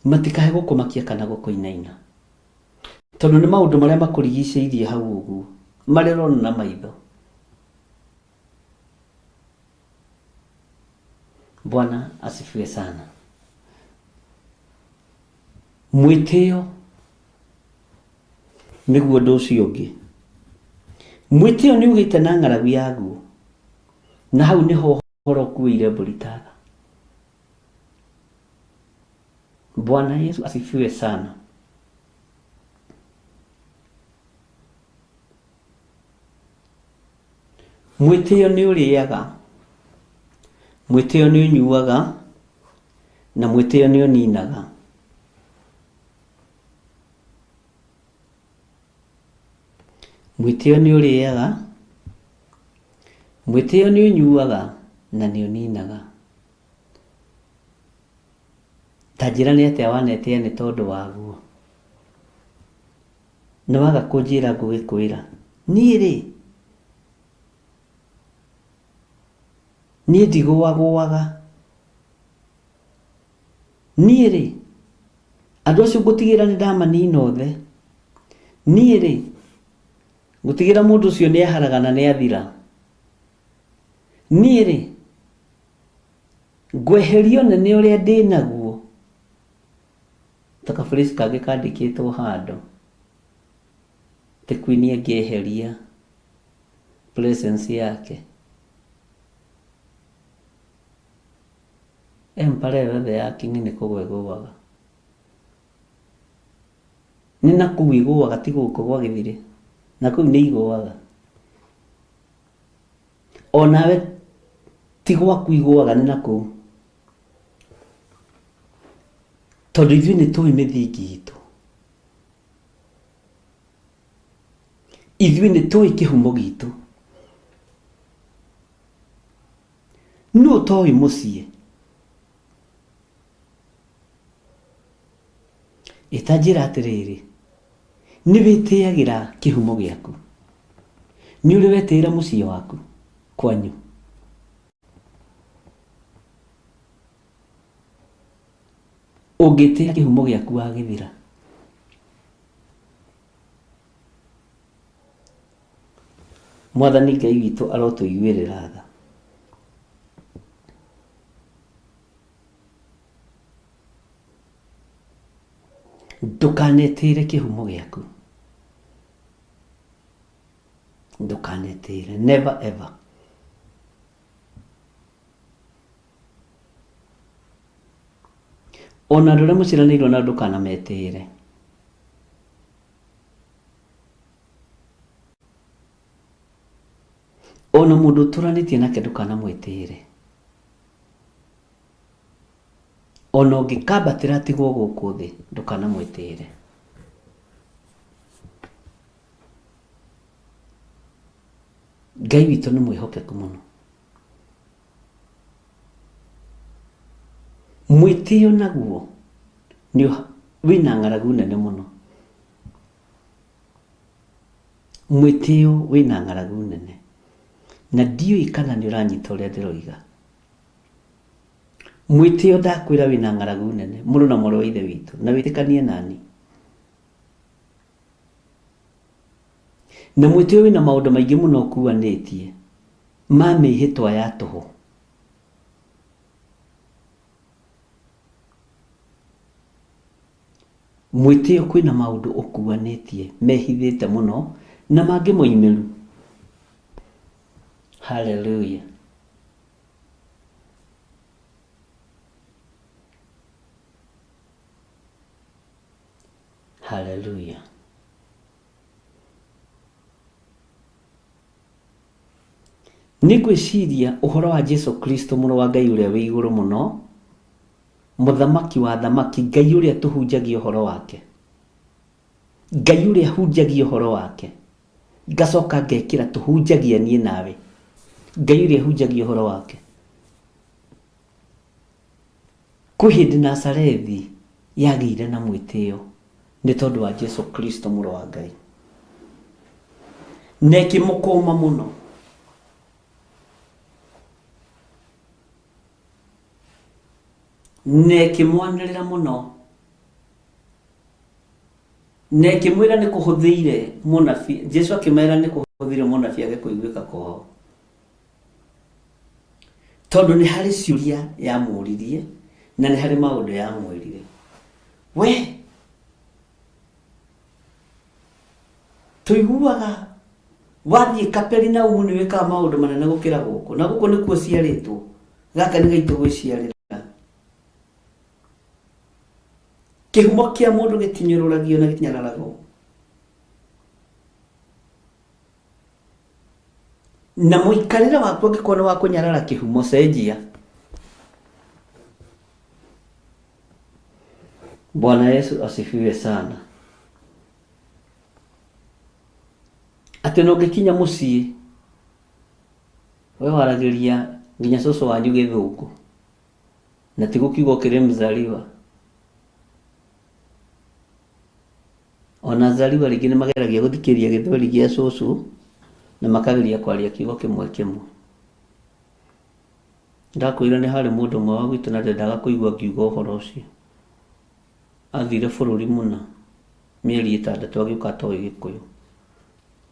Matikahe gũkũmakia kana gũkũinaina, tondũ nĩ maũndũ marĩa makũrigicĩirie hau ũguo, marĩa ũrona na maitho. Bwana asifiwe sana. Mwĩtĩo nĩguo ũndũ ũcio ũngĩ. Mwĩtĩo nĩ ugĩte na ng'aragu yaguo, na hau nĩho ũhoro ũkuĩire mbũri ta tha. Bwana Yesu asifiwe sana. Mwĩtĩo nĩ ũrĩaga, mwĩtĩo nĩ ũnyuaga, na mwĩtĩo nĩ ũninaga. Mwĩtĩo nĩ ũrĩaga, mwĩtĩo nĩ ũnyuaga, na nĩ ũninaga. Ta njĩra nĩ atĩa wanetĩa nĩ tondũ waguo. Nĩ waga kũnjĩra ngũgĩkwĩra. Niĩ rĩ, niĩ ndigũagũaga. Niĩ rĩ, andũ acio ngũtigĩra nĩ ndamanina othe. Niĩ rĩ, ngũtigĩra mũndũ ũcio nĩ aharagana nĩ athira. Niĩ rĩ, ngweherio nene ũrĩa ndĩ naguo. Ta kabũrĩci kangĩ kandĩkĩtwo handũ, ti Queen angĩeheria presence yake. Empire yothe ya King nĩ kũgwa ĩgũaga. Nĩ na kũu ĩgũaga, ti gũkũ gwa Gĩthirĩ. Na kũu nĩ igũaga. O nawe ti gwaku igũaga, nĩ na kũu. Tondũ ithuĩ nĩ tũĩ mĩthingi itũ. Ithuĩ nĩ tũĩ kĩhumo gitũ. Nũ ũtoĩ mũciĩ? Itanjĩra atĩrĩrĩ, nĩ wĩtĩagĩra kĩhumo gĩaku. Nĩ ũrĩ wetĩĩra mũciĩ waku kwanyu. Ũngĩtĩĩa kĩhumo gĩaku wagĩthira. Mwathani Ngai witũ arotũiguĩrĩra tha. Ndũkanetĩĩre kĩhumo gĩaku. Ndũkanetĩĩre, never ever. Ona andũ arĩa mũciranĩirwo na ndũkanametĩĩre. Ona mũndũ ũtũranĩtie nake ndũkanamwĩtĩĩre. Ona ũngĩkambatĩra atigwo gũkũ thĩ, ndũkanamwĩtĩĩre. Ngai witũ nĩ mwĩhokeku mũno. Mwĩtĩo naguo wĩna ng'aragu nene mũno. Mwĩtĩo wĩna ng'aragu nene. Na ndiũĩ kana nĩ ũranyita ũrĩa ndĩroiga. Mwĩtĩo ndakwĩra wĩna ng'aragu nene, mũrũ na mwarĩ wa ithe witũ, na wĩtĩkanie nani. Na mwĩtĩo wĩna maũndũ maingĩ mũno ũkuanĩtie ma mĩhĩtwa ya tũhũ. Mwĩtĩo kwĩna maũndũ ũkuanĩtie mehithĩte mũno na mangĩ moimĩru. Hallelujah. Hallelujah. Nĩngwĩciria ũhoro wa Jesu Kristo mũrũ wa Ngai ũrĩa wĩ igũrũ mũno, mũthamaki wa thamaki, Ngai ũrĩa tũhunjagia ũhoro wake, Ngai ũrĩa hunjagia ũhoro wake, ngacoka ngekĩra tũhunjagia niĩ nawe, Ngai ũrĩa hunjagia ũhoro wake. Kwĩ hĩndĩ Nazarethi yagĩire na mwĩtĩo nĩ tondũ wa Jesu Kristo mũrũ wa Ngai, na ĩkĩmũkũma mũno. Na ĩkĩmwanĩrĩra mũno, na ĩkĩmwĩra nĩ kũhũthĩire mũnabii. Jesu akĩmwĩra nĩ kũhũthĩire mũnabii age kũiguĩka kwao, tondũ nĩ harĩ ciũria yamũririe na nĩ harĩ maũndũ yamwĩrire. We tũiguaga wathiĩ Kaperinaumu nĩ wĩkaga maũndũ manene gũkĩra gũkũ, na gũkũ nĩkuo ciarĩtwo, gaka nĩ gaitũ gwĩciarĩra. Kĩhumo kĩa mũndũ gĩtinyũrũragio na gĩtinyararagwo, na mũikarĩre waku angĩkorwo nĩ wa kũnyarara kĩhumo, cenjia. Bwana Yesu asifiwe sana. Atĩ no ngĩkinya mũciĩ we waragĩria nginya cũcũ wanyu gĩthũngũ, na ti gũkiuga ũkĩrĩ mzaliwa. Ona Zaliwa rĩngĩ nĩ mageragia gũthikĩria gĩthweri gĩa cũcũ na makageria kwaria kiugo kĩmwe kĩmwe. Ndakwĩra nĩ harĩ mũndũ ũmwe wa gwitũ na ndendaga kũigua akiuga ũhoro ũcio. Athire bũrũri mũna mĩeri 6 agĩũka atoĩ Gĩkũyũ,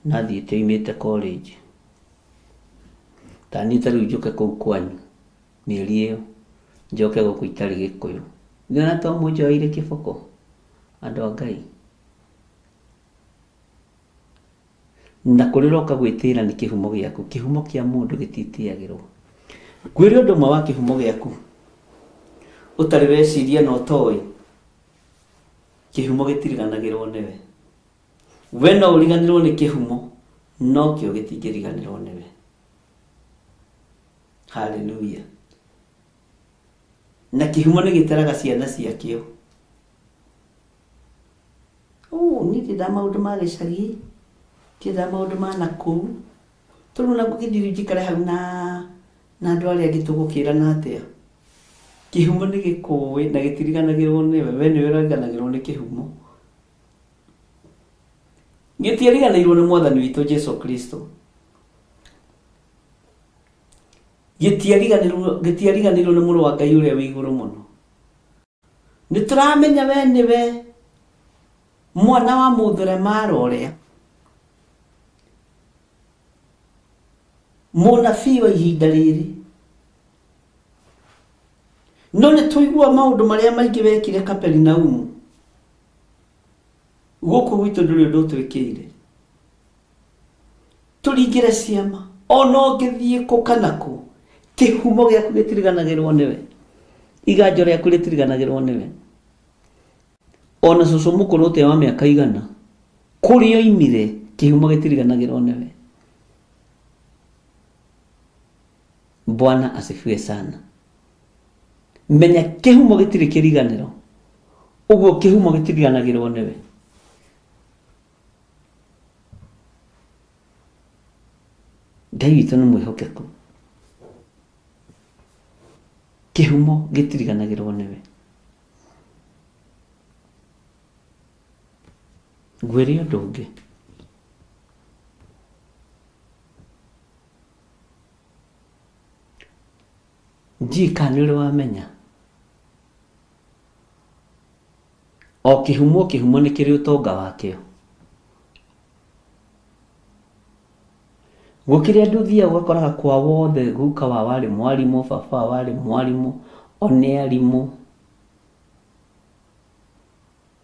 na athiĩte oimĩte college. Ta niĩ rĩu njoke kũu kwanyu mĩeri ĩyo, njoke gũkũ itarĩ Gĩkũyũ, ngĩona to mũnjoeire kĩboko, andũ a Ngai. Na kũrĩroka gwĩtĩra nĩ kĩhumo gĩaku, kĩhumo kĩa mũndũ gĩtitiagĩrwo. Ngwĩre ũndũ ũmwe wa kĩhumo gĩaku ũtarĩ weciria na ũtoĩ, kĩhumo gĩtiriganagĩrwo nĩwe. We no ũriganĩrwo nĩ kĩhumo, no kĩo gĩtingĩriganĩrwo nĩwe. Hallelujah. Na kĩhumo nĩ gĩtaraga ciana ciakĩo. Niĩ ndĩnda maũndũ ma gĩcagi, kĩnda maũndũ ma nakũu, tondũ na gũgĩthiĩ njikare hau na andũ arĩa angĩ tũgũkĩrana atĩa. Kĩhumo nĩ gĩkũĩ na gĩtiriganagĩrwo nĩwe, we nĩwe ũriganagĩrwo nĩ kĩhumo. Gĩtiariganĩirwo nĩ Mwathani witũ Jesu Kristo, gĩtiariganĩirwo nĩ mũrũ wa Ngai ũrĩa wĩ igũrũ mũno. Nĩ tũramenya we nĩwe mwana wa mũthũremara ũrĩa, mũnabii wa ihinda rĩrĩ. No nĩ tũigua maũndũ marĩa maingĩ wekire Kaperinaumu, gũkũ gwitũ ndũrĩ ũndũ ũtwĩkĩire. Tũringĩre ciama, ona ũngĩthiĩ kũ kana kũ, kĩhumo gĩaku gĩtiriganagĩrwo nĩwe, iganjo rĩaku rĩtiriganagĩrwo nĩwe. Ona cũcũ mũkũrũ ũtĩa wa mĩaka 100, kũrĩa oimire, kĩhumo gĩtiriganagĩrwo nĩwe. Bwana asifiwe sana. Menya kĩhumo gĩtirĩ kĩriganĩro, ũguo kĩhumo gĩtiriganagĩrwo nĩwe. Ngai witũ nĩ mwĩhokeku, kĩhumo gĩtiriganagĩrwo nĩwe. Ngwĩre ũndũ ũngĩ, njika nĩrĩ wamenya o kĩhumo nĩ kĩrĩ ũtonga wakĩo. Gũkĩrĩ andũ thiaga ũgakoraga kwa wothe, guka wa warĩ mwarimũ, baba warĩ mwarimũ, one arimũ,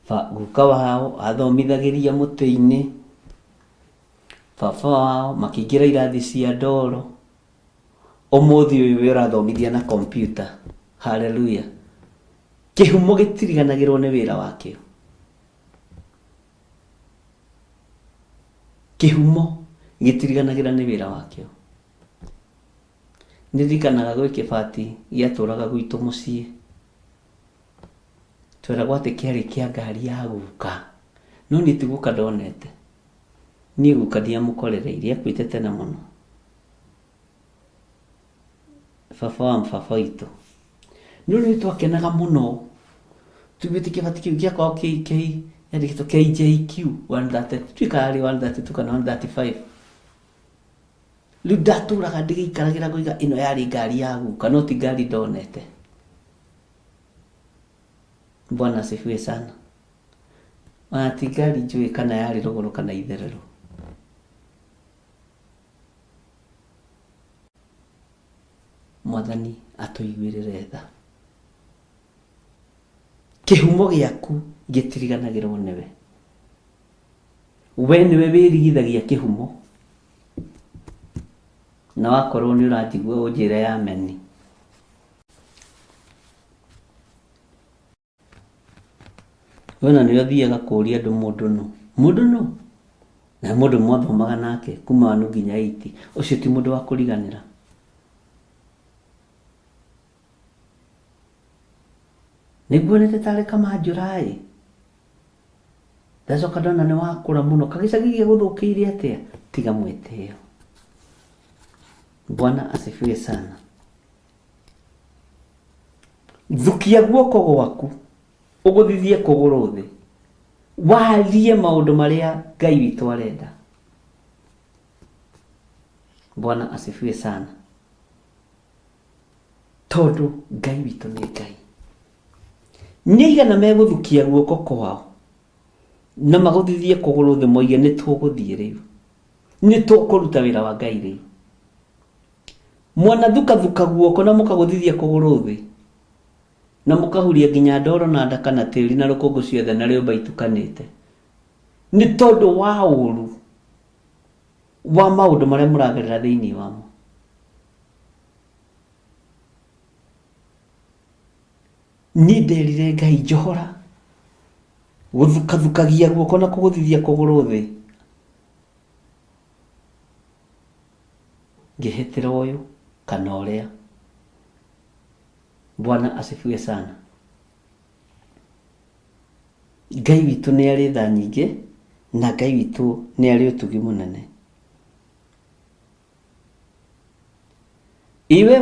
guka wao athomithagĩria mũtĩ-inĩ, baba wao makĩingĩra irathi cia ndoro. Ũmũthĩ ũyũ wĩ ũrathomithia na kompyuta. Haleluya. Kĩhumo gĩtiriganagĩrwo nĩ wĩra wakĩo. Kĩhumo gĩtiriganagĩra nĩ wĩra wakĩo. Nĩndirikanaga gwĩ Kĩbati gĩatũraga gwitũ mũciĩ. Tweragwo atĩ kĩarĩ kĩa ngari ya guka. No niĩ ti guka ndonete. Niĩ guka ndiamũkorereirie, akuĩte tene mũno. Baba wa baba witũ. No nĩ twakenaga mũno. Tugĩte Kĩbati kĩu gĩakorwo KK yandĩkĩtwo KJQ 130. Twĩkarĩ 132 kana 135. Rĩu ndatũraga ndĩgĩikaragĩra ngũiga ĩno yarĩ ngari ya guka, no ti ngari ndonete. Bwana asifiwe sana. Ti ngari njũĩ kana yarĩ rũgũrũ kana itherero. Mwathani atũiguĩrĩre tha. Kĩhumo gĩaku gĩtiriganagĩrwo nĩwe. We nĩwe wĩrigithagia kĩhumo. Na wakorwo nĩ ũranjigua ũnjĩre ya ameni. Wena nĩ ũthiaga kũũria andũ mũndũ nũ. Na mũndũ mwathomaga nake kuma 1 nginya 8. Ũcio ti mũndũ wa kũriganĩra. Nĩguonete tarĩ Kamanjũra. Ndacoka ndona nĩ wakũra mũno. Kagĩcagi gĩgũthũkĩire atĩa? Tiga mwĩtĩo. Bwana asifiwe sana. Thukia guoko gwaku ũgũthithie kũgũrũ thĩ. Warie maũndũ marĩa Ngai witũ arenda. Bwana asifiwe sana. Tondũ Ngai witũ nĩ Ngai. Nĩigana megũthukia guoko kwao na magũthithie kũgũrũ thĩ moige nĩ tũgũthiĩ rĩu. Nĩ tũkũruta wĩra wa Ngai rĩu. Mwana thuka guoko na mũkagũthithia kũgũrũ thĩ. Na mũkahuria nginya ndoro na ndaka na tĩri na rũkũngũ ciothe na rĩũmba itukanĩte. Nĩ tondũ wa ũru wa maũndũ marĩa mũragerera thĩinĩ wamo. Niĩ nderire Ngai njohora gũthukathukagia guoko na kũgũthithia kũgũrũ thĩ. Ngĩhĩtĩra ũyũ kana ũrĩa. Bwana asifiwe sana. Ngai witũ nĩ arĩ tha nyingĩ na Ngai witũ nĩ arĩ ũtugi mũnene. Iwe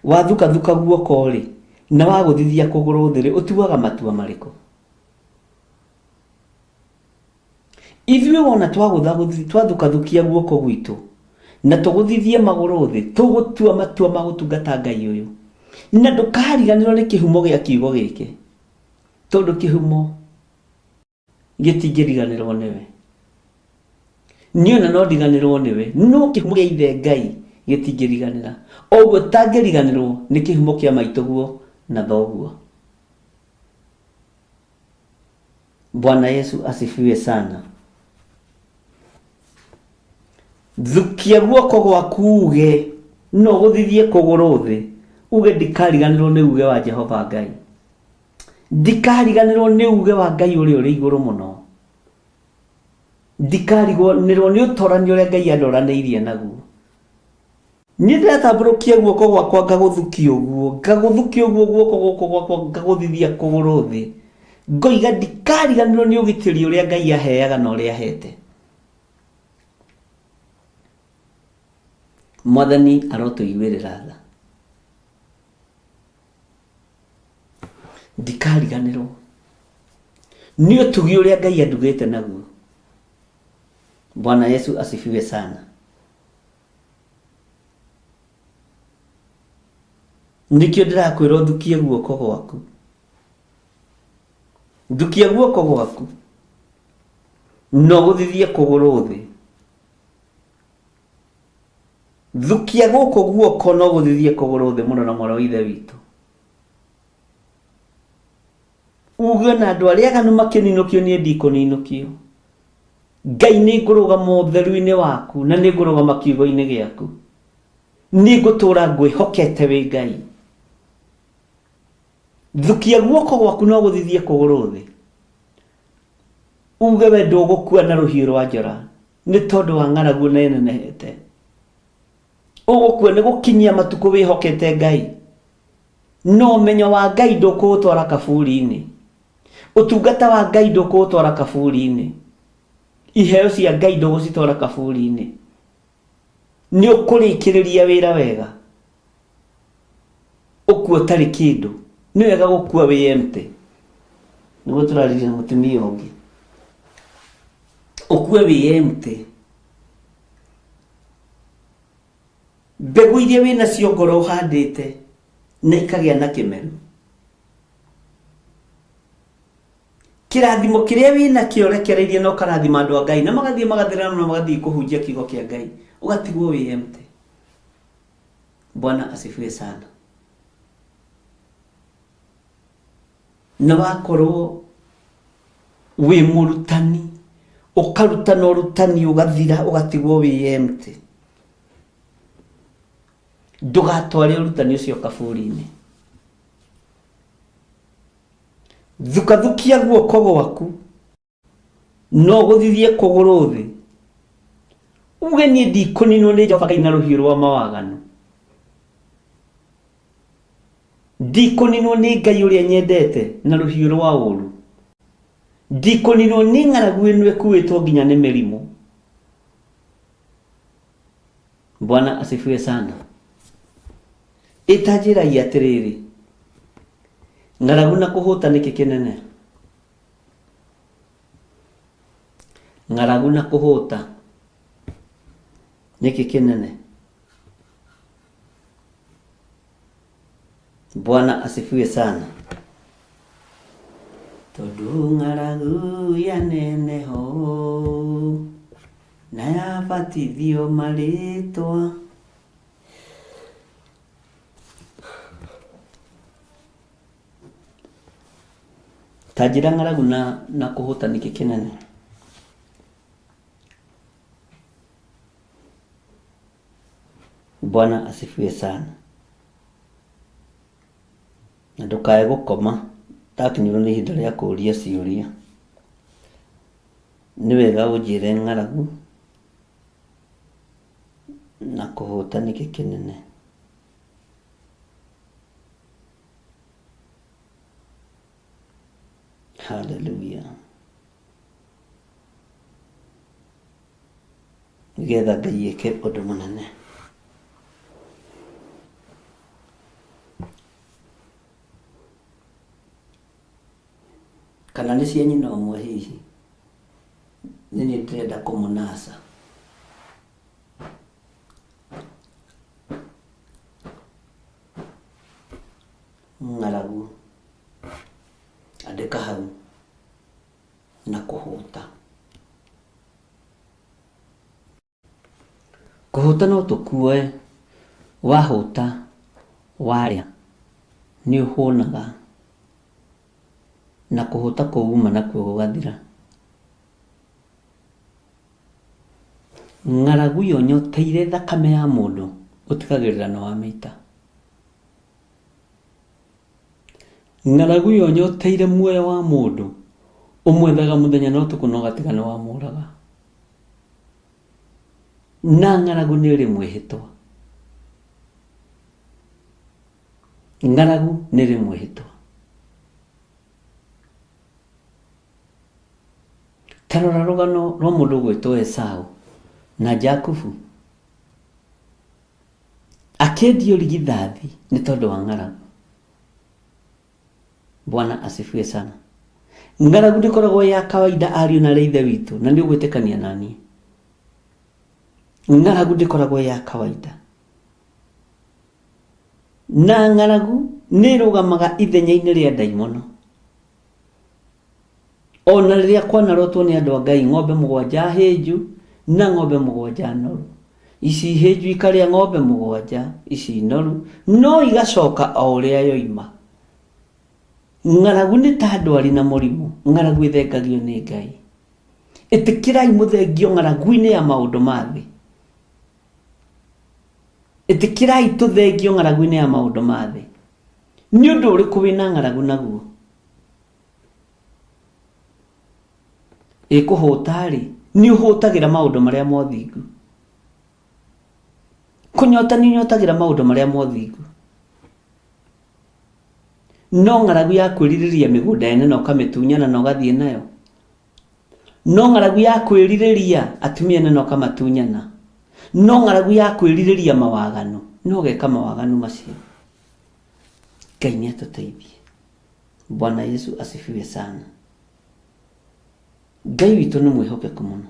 wathuka guoko rĩ na wagũthithia kũgũrũ thĩ rĩ ũtuaga matua marĩkũ? Ithuĩ wona twathukathukia guoko gwitũ na tũgũthithie magũrũ thĩ tũgũtua matua ma gũtungata Ngai ũyũ. Na ndũkariganĩrwo nĩ kĩhumo gĩa kiugo gĩkĩ. Tondũ kĩhumo gĩtingĩriganĩrwo nĩwe. Niĩ ona no ndiganĩrwo nĩwe, no kĩhumo gĩa ithe Ngai gĩtingĩriganĩra. Oguo tangĩriganĩrwo nĩ kĩhumo kĩa maitũguo na thoguo. Bwana Yesu asifiwe sana. Thukia guoko gwaku uge no gũthithie kũgũrũ thĩ. Uge ndikariganĩrwo nĩ uge wa Jehova Ngai. Ndikariganĩrwo nĩ uge wa Ngai ũrĩa ũrĩ igũrũ mũno. Ndikariganĩrwo nĩ ũtoranio ũrĩa Ngai andoranĩirie naguo. Niĩ ndĩratambũrũkia guoko gwakwa ngagũthukia ũguo guoko gũkũ gwakwa ngagũthithia kũgũrũ thĩ. Ngoiga ndikariganĩrwo nĩ ũgitĩri ũrĩa Ngai aheaga na ũrĩa ahete. Mwathani arotũiguĩrĩra tha. Ndikariganĩrwo nĩ ũtugi ũrĩa Ngai andugĩte naguo. Bwana Yesu asifiwe sana. Nikio ndĩrakwĩra ũthukie guoko gwaku. Thukia guoko gwaku no gũthithie kũgũrũ thĩ. Thukia gũkũ guoko no gũthithie kũgũrũ thĩ mũno na mwana wa ithe witũ. Uge na andũ arĩa aganu makĩninũkio niĩ ndikũninũkio. Ngai nĩ ngũrũgama ũtheru-inĩ waku na nĩ ngũrũgama kiugo-inĩ gĩaku. Nĩ ngũtũũra ngwĩhokete wĩ Ngai. Thukia guoko gwaku no gũthithie kũgũrũ thĩ. Uge we ndũgũkua na rũhiũ rwa njora nĩ tondũ wa ng'aragu na ĩnenehete. Ũgũkua nĩ gũkinyia matukũ wĩhokete Ngai. No ũmenyo wa Ngai ndũkũũtwara kaburi-inĩ. Ũtungata wa Ngai ndũkũũtwara kaburi-inĩ. Iheo cia Ngai ndũgũcitwara kaburi-inĩ. Nĩ ũkũrĩkĩrĩria wĩra wega. Ũkua ũtarĩ kĩndũ. Nĩ wega gũkua wĩ empty. Nĩguo tũrarĩria mũtumia ũngĩ. Ũkue wĩ empty. Mbegũ iria wĩnacio ngoro ũhandĩte na ikagĩa na kĩmeru. Kĩrathimo kĩrĩa wĩnakĩo rekereirie no karathima andũ a Ngai na magathiĩ magathĩrana na magathiĩ kũhunjia kiugo kĩa Ngai. Ũgatigwo wĩ empty. Bwana asifiwe sana. Na wakorwo wĩ mũrutani ũkaruta na ũrutani ũgathira ũgatigwo wĩ empty. Ndũgatware ũrutani ũcio kaburi-inĩ. Thukathukia guoko gwaku no gũthithie kũgũrũ thĩ. Uge niĩ ndikũninwo nĩ Jehova Ngai na rũhiũ rwa mawaganu. Ndikũninwo nĩ Ngai ũrĩa nyendete na rũhiũ rwa ũũru. Ndikũninwo nĩ ng'aragu ĩno ĩkuĩtwo nginya nĩ mĩrimũ. Bwana asifiwe sana. Itanjĩragia atĩrĩrĩ, ng'aragu na kũhũta nĩkĩ kĩnene? Ng'aragu na kũhũta nĩkĩ kĩnene? Bwana asifiwe sana. Tondũ ng'aragu yaneneho na yabatithio marĩtwa. Tajira ng'aragu na kũhũta nĩkĩ kĩnene? Bwana asifiwe sana. Na ndũkae gũkoma takinyũrwo nĩ ihinda rĩa kũũria ciũria. Nĩ wega ũnjĩre ng'aragu na kũhũta nĩkĩ kĩnene? Hallelujah. Nĩgetha Ngai eke ũndũ mũnene. Kana nĩ cia nyina ũmwe hihi nĩ niĩ ndĩrenda kũmũnaca. Ng'aragu andĩka hau na kũhũta. Kũhũta no tũkuoe. Wahũta warĩa nĩ ũhũnaga na kũhũta kũuma nakuo gũgathira. Ng'aragu yonyoteire thakame ya mũndũ ũtigagĩrĩra nĩ wamĩita. Ng'aragu yonyoteire muoyo wa mũndũ ũmwethaga mũthenya na ũtukũ na ũgatiga nĩ wamũraga. Na ng'aragu nĩ ĩrĩ mwĩhĩtwa. Ng'aragu nĩ ĩrĩ mwĩhĩtwa. Tarora rũgano rwa mũndũ gwĩtwo Esau na Jakubu. Akĩendio rigithathi nĩ tondũ wa ng'aragu. Bwana asifiwe sana. Ng'aragu ndĩkoragwo ya kawaida ariũ na ithe witũ na nĩ ũgwĩtĩkania nani. Ng'aragu ndĩkoragwo ya kawaida. Na ng'aragu nĩ ĩrũgamaga ithenya-inĩ rĩa ndaimono. Ona rĩrĩa kwanarotwo nĩ andũ a Ngai ng'ombe 7 hĩnju na ng'ombe 7 noru. Ici hĩnju ikarĩa ng'ombe 7 ici noru no igacoka o ũrĩa yoima. Ng'aragu nĩ ta ndwari na mũrimũ. Ng'aragu ĩthengagio nĩ Ngai. itikirai muthengio ng'aragu-inĩ ya maũndũ ma thĩ. Itikirai tuthengio ng'aragu-inĩ ya maũndũ ma thĩ. Nĩ ũndũ ũrĩkũ wĩna ng'aragu naguo? Kũhũta-rĩ, nĩ ũhũtagĩra maũndũ marĩa mothingu. Kũnyota nĩ ũnyotagĩra maũndũ marĩa mothingu. No ng'aragu ya kwĩrirĩria mĩgũnda ene na ũkamĩtunyana na ũgathiĩ nayo. No ng'aragu ya kwĩrirĩria atumia ene na ũkamatunyana. No ng'aragu ya kwĩrirĩria mawaganu no ũgeka mawaganu macio. Ngai nĩ atũteithie. Bwana Yesu asifiwe sana. Ngai witũ nĩ mwĩhokeku mũno.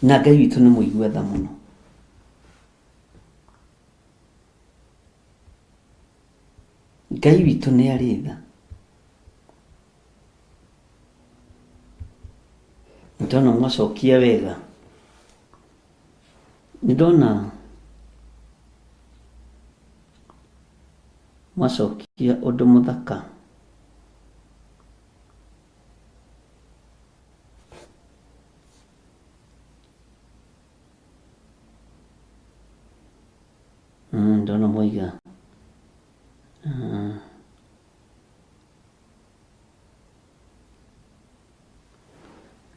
Na Ngai witũ nĩ mũigua tha mũno. Ngai witũ nĩ arĩ tha. Ndona mwacokia wega. Ndona mwacokia ũndũ mũthaka. Ndona moiga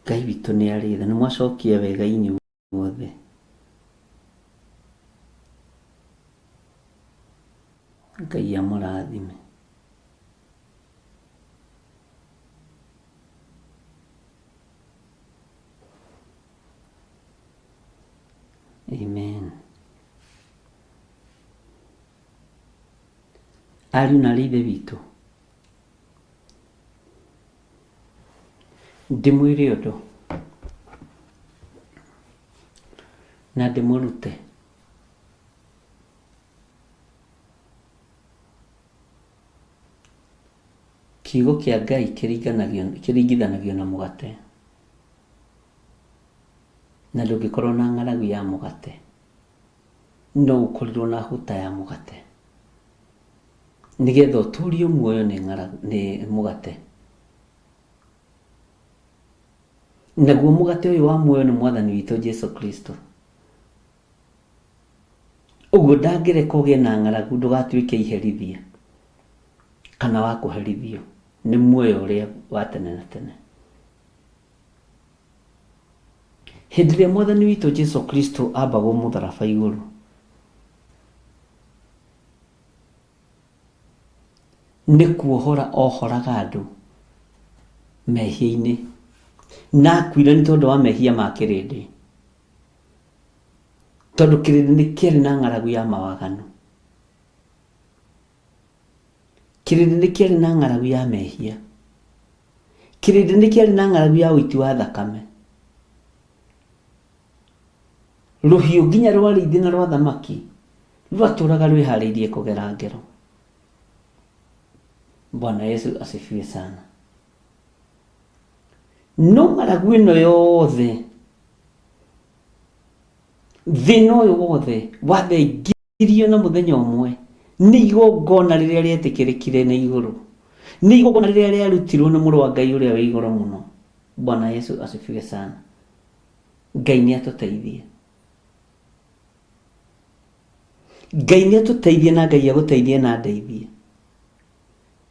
Ngai witũ nĩ arĩ tha. Nĩ mwacokia wega inyuothe. Ngai amũrathime. Amen. Ariũ na ithe witũ, ndĩmwĩre ũndũ na ndĩmũrute. Kiugo kĩa Ngai kĩringithanagio na mũgate, na ndũngĩkorwo na ng'aragu ya mũgate no ũkorirwo na hũta ya mũgate. Nĩgetha ũtũũrio muoyo nĩ mũgate. Naguo mũgate ũyũ wa muoyo nĩ Mwathani witũ Jesu Kristo. Ũguo ndangĩreka ũgĩe na ng'aragu ndũgatuĩke iherithia kana wa kũherithio. Nĩ muoyo ũrĩa wa tene na tene. Hĩndĩ ĩrĩa Mwathani witũ Jesu Kristo ambagwo mũtharaba igũrũ, nĩ kuohora ohoraga andũ mehia-inĩ, na akuire nĩ tondũ wa mehia ma kĩrĩndĩ. Tondũ kĩrĩndĩ nĩ kĩarĩ na ng'aragu ya mawaganu. Kĩrĩndĩ nĩ kĩarĩ na ng'aragu ya mehia. Kĩrĩndĩ nĩ kĩarĩ na ng'aragu ya ũiti wa thakame. Rũhiũ nginya rwa rĩithi na rwa thamaki rwatũraga rwĩharĩirie kũgera ngero. Bwana Yesu asifiwe sana. No ng'aragu ĩno yothe, thĩna ũyũ wothe wathengirio na mũthenya ũmwe nĩ igongona rĩrĩa rĩetĩkĩrĩkire na igũrũ. Nĩ igongona rĩrĩa rĩarutirwo nĩ mũrũ wa Ngai ũrĩa wĩ igũrũ mũno. Bwana Yesu asifiwe sana. Ngai nĩ atũteithie. Ngai nĩ atũteithie na Ngai agũteithie na ndeithie.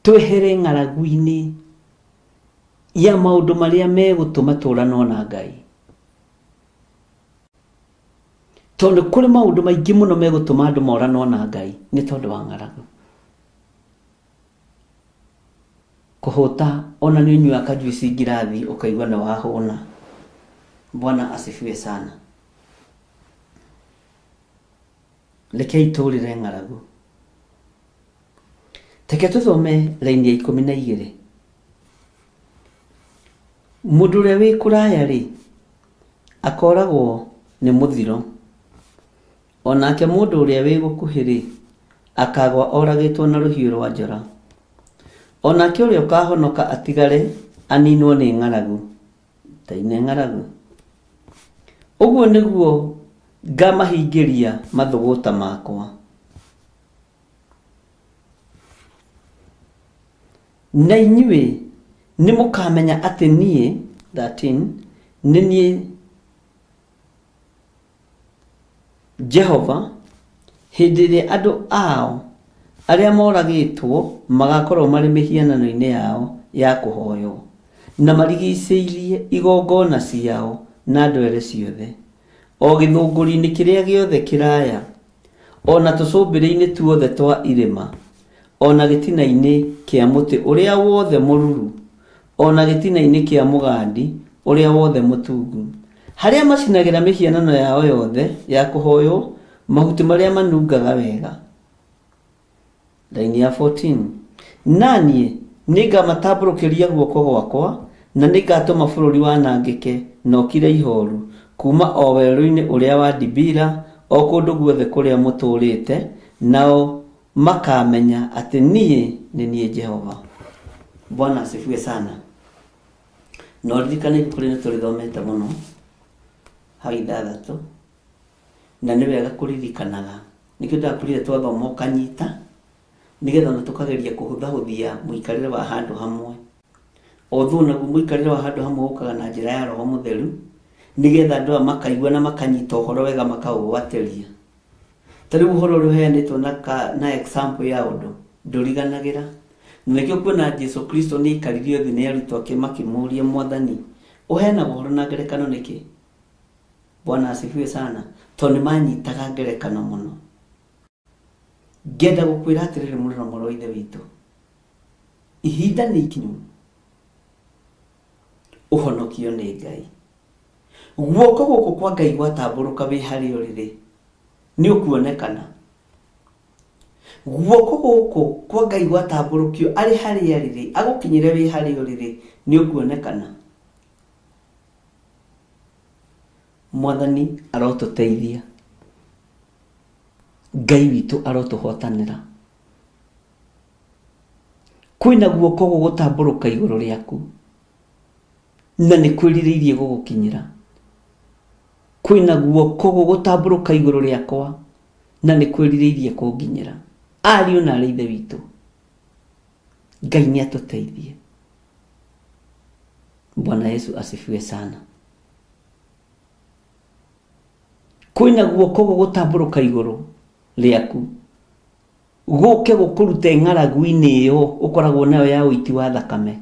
Twehere ng'aragu-inĩ ya maũndũ marĩa megũtũma tũũranwo na Ngai. Tondũ kũrĩ maũndũ maingĩ mũno megũtũma andũ moranwo na Ngai nĩ tondũ wa ng'aragu. Kũhũta, ona nĩ ũnyuaga kajuici ngirathi ũkaigua nĩ wahũna. Bwana asifiwe sana. Rekei tũũrĩre ng'aragu. Teke tũthome raini ya 12. Mũndũ ũrĩa wĩ kũraya-rĩ akoragwo nĩ mũthiro. Onake mũndũ ũrĩa wĩ gũkuhĩ-rĩ akagwa oragĩtwo na rũhiũ rwa njora. Onake ũrĩa ũkahonoka atigare aninwo nĩ ng'aragu. Taine ng'aragu. Ũguo nĩguo ngamahingĩria mathũgũta makwa. Na inyuĩ nĩ mũkamenya atĩ niĩ 13, nini Jehova hindi ĩrĩa andũ ao arĩa moragĩtwo magakorwo marĩ mĩhianano-inĩ yao ya kũhoywo na marigicĩirie igongona ciao na ndwere ciothe, o gĩthũngũri-inĩ kĩrĩa gĩothe kĩraya, ona tũcũmbĩrĩ-inĩ tuothe twa irĩma, ona gĩtina-inĩ kĩa mũtĩ ũrĩa wothe mũruru, ona gĩtina-inĩ kĩa mũgandi ũrĩa wothe mũtungu, harĩa macinagĩra mĩhianano yao yothe ya kũhoywo mahuti marĩa manungaga wega. Laini ya 14, naniĩ nĩngamatambũrũkĩria guoko gwakwa na nĩngatũma bũrũri wanangĩke na ũkire ihooru kuma o werũ-inĩ ũrĩa wa Dibila, o kũndũ guothe kũrĩa mũtũrĩte, nao makamenya atĩ niĩ Jehova. Bwana asifiwe sana. No ririkane kũrĩ nĩ tũrĩthomete mũno hau 6, na nĩ wega kũririkanaga, nĩkĩo ndakwĩrire twathoma ũkanyita, nĩgetha ona tũkageria kũhũthahũthia mũikarĩre wa handũ hamwe. Although naguo mũikarĩre wa handũ hamwe ũkaga na njĩra ya Roho Mũtheru, nĩgetha andũ makaigua na makanyita ũhoro wega makaũgwatĩria. Ta rĩu ũhoro ũrĩa ũheanĩtwo na example ya ũndũ ndũriganagĩra. Nĩkĩo kuona Jesũ Kristo nĩ aikaririo thĩ nĩ arutwo ake makĩmũria, Mwathani, ũheanaga ũhoro na ngerekano nĩkĩ? Bwana asifiwe sana. Tondũ nĩmanyitaga ngerekano mũno. Ngenda gũkwĩra atĩrĩrĩ mũrũ na mũrũ wa Ithe witũ, ihinda nĩ ikinyu ũhonokio nĩ Ngai. Guoko gũkũ kwa Ngai gwatambũrũka wĩ harĩa ũrĩ nĩ ũkuonekana. Guoko gũkũ kwa Ngai gwatambũrũkio arĩ harĩa arĩ, agũkinyĩre wĩ harĩa ũrĩ nĩ ũkuonekana. Mwathani arotũteithia, Ngai witũ arotũhotanĩra. Kwĩna guoko gũgũtambũrũka igũrũ rĩaku na nĩ kwĩrirĩirie gũgũkinyĩra. Kwĩna guoko gũgũtambũrũka igũrũ rĩakwa na nĩ kwĩrirĩirie kũnginyĩra. Ariũ na arĩ Ithe witũ, Ngai nĩ atũteithie. Bwana Yesu asifiwe sana. Kwĩna guoko gũgũtambũrũka igũrũ rĩaku gũke gũkũrute ng'aragu-inĩ ĩyo ũkoragwo nayo ya ũiti wa thakame.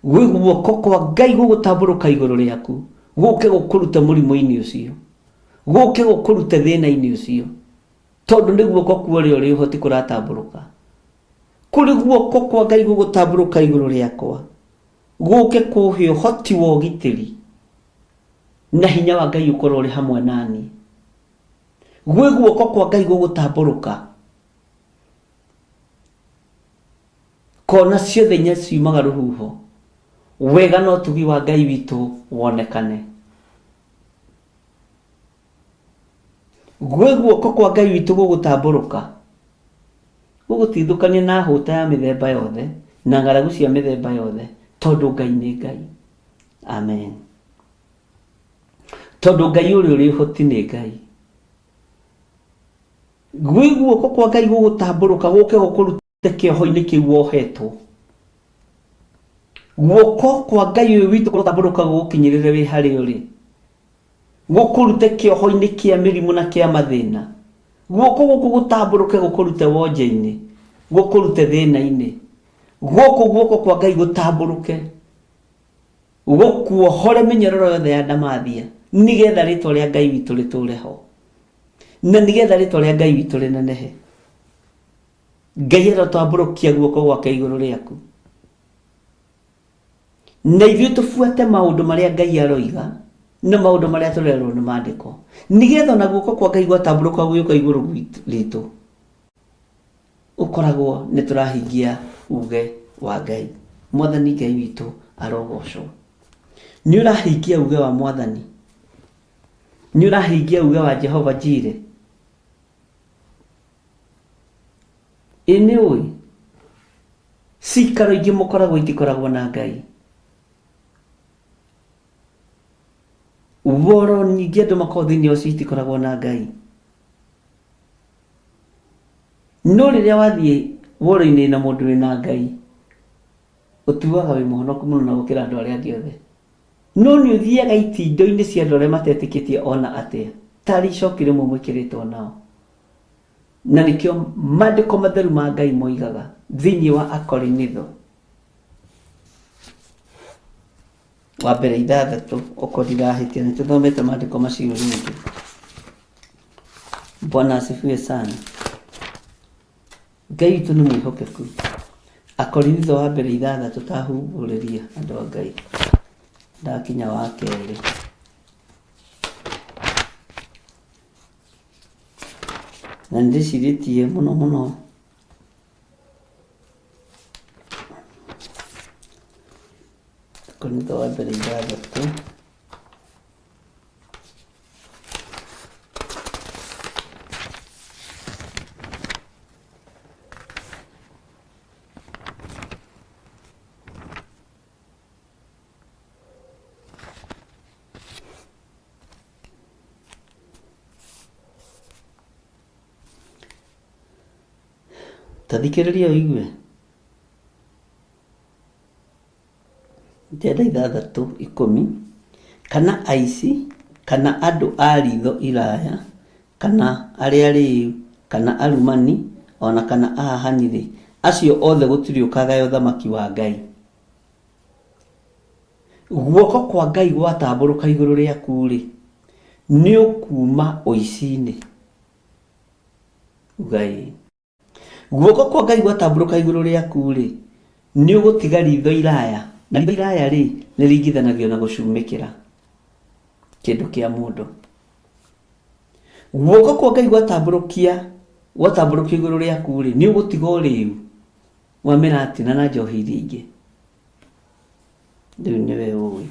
Gwĩ guoko kwa Ngai gũgũtambũrũka igũrũ rĩaku gũke gũkũruta mũrimũ-inĩ ũcio, gũke gũkũruta thĩna-inĩ ũcio, tondũ nĩ guoko kwa ũrĩa ũrĩ ũhoti kũratambũrũka. Kũrĩ guoko kwa Ngai gũgũtambũrũka igũrũ rĩakwa gũke kũhe ũhoti wa ũgitĩri na hinya wa Ngai ũkorwo ũrĩ hamwe nani. Gwĩ guoko kwa Ngai gũgũtambũrũka kona ciothe inya ciumaga rũhuho, wega na ũtugi wa Ngai witũ wonekane. Gwĩ guoko kwa Ngai witũ gũgũtambũrũka gũgũtithũkania na hũta ya mĩthemba yothe na ng'aragu cia mĩthemba yothe, tondũ Ngai nĩ Ngai. Amen. Tondũ Ngai ũrĩa ũrĩ ũhoti nĩ Ngai. Gwĩ guoko kwa Ngai gũgũtambũrũka gũke gũkũruta kĩoho-inĩ kĩu wohetwo. Guoko kwa Ngai ũyũ witũ gũtambũrũka gũgũkinyĩrĩre wĩ harĩa ũrĩ, gũkũrute kĩoho-inĩ kĩa mĩrimũ na kĩa mathĩna. Guoko gũkũ gũtambũrũke gũkũrute wonje-inĩ, gũkũrute thĩna-inĩ. Guoko kwa Ngai gũtambũrũke gũkuohore mĩnyororo yothe ya ndamathia, nĩgetha rĩtwa rĩa Ngai witũ rĩtũre ho, na nĩgetha rĩtwa rĩa Ngai witũ rĩnenehe. Ngai arotambũrũkia guoko gwake igũrũ rĩaku, na ithuĩ tũbuate maũndũ marĩa Ngai aroiga na maũndũ marĩa tũrerwo nĩ maandĩko, nĩgetha ona guoko kwa Ngai gwatambũrũka gũgĩũka igũrũ ritũ ũkoragwo nĩ tũrahingia uge wa Ngai. Mwathani Ngai witũ arogocwo. Nĩ ũrahingia uge wa Mwathani, nĩ ũrahingia uge wa Jehova Jireh. Nĩ ũĩ cikaro ingĩ mũkoragwo itikoragwo na Ngai. Woro nyingĩ andũ makoragwo thĩinĩ wa itikoragwo na Ngai. No rĩrĩa wathiĩ woro-inĩ na mũndũ wĩna Ngai, utuaga wi muhonoku muno na gukira andu aria angĩ othe no ni uthiaga itindo-inĩ cia andũ arĩa matetĩkĩtie ona atia tari icoki rĩmwe mwĩkĩrĩtwo nao na nĩkĩo maandĩko matheru ma Ngai moigaga thĩinĩ wa Akorinitho wa mbere 6 okorwo ndirahĩtia nĩ tũthomete maandĩko macio rĩngĩ. Bwana asifiwe sana. Ngai witũ nĩ mwĩhokeku. Akorinitho wa mbere 6 tũtahũrĩria andũ a Ngai ndakinya wa kerĩ. Na ndĩcirĩtie mũno Akorinitho wa mbere 6 tathikĩrĩria ũigue. Ndenda 6:10 kana aici kana andũ a ritho iraya kana arĩa arĩu kana arumani ona kana ahahanire acio othe gũtirĩ ũkagaya ũthamaki wa Ngai. Guoko kwa Ngai gwatambũrũka igũrũ rĩaku rĩ nĩ ũkuma ũici-inĩ. Ngai guoko kwa Ngai gwatambũrũka igũrũ rĩaku rĩ nĩ ũgũtiga ritho iraya na ritho iraya rĩ nĩ ringithanagio na gũcumĩkĩra kĩndũ kĩa mũndũ. Guoko kwa Ngai gwatambũrũkia igũrũ rĩaku rĩ nĩ ũgũtiga ũrĩu wa mĩratina na njohi ingĩ. Rĩu nĩwe ũĩ.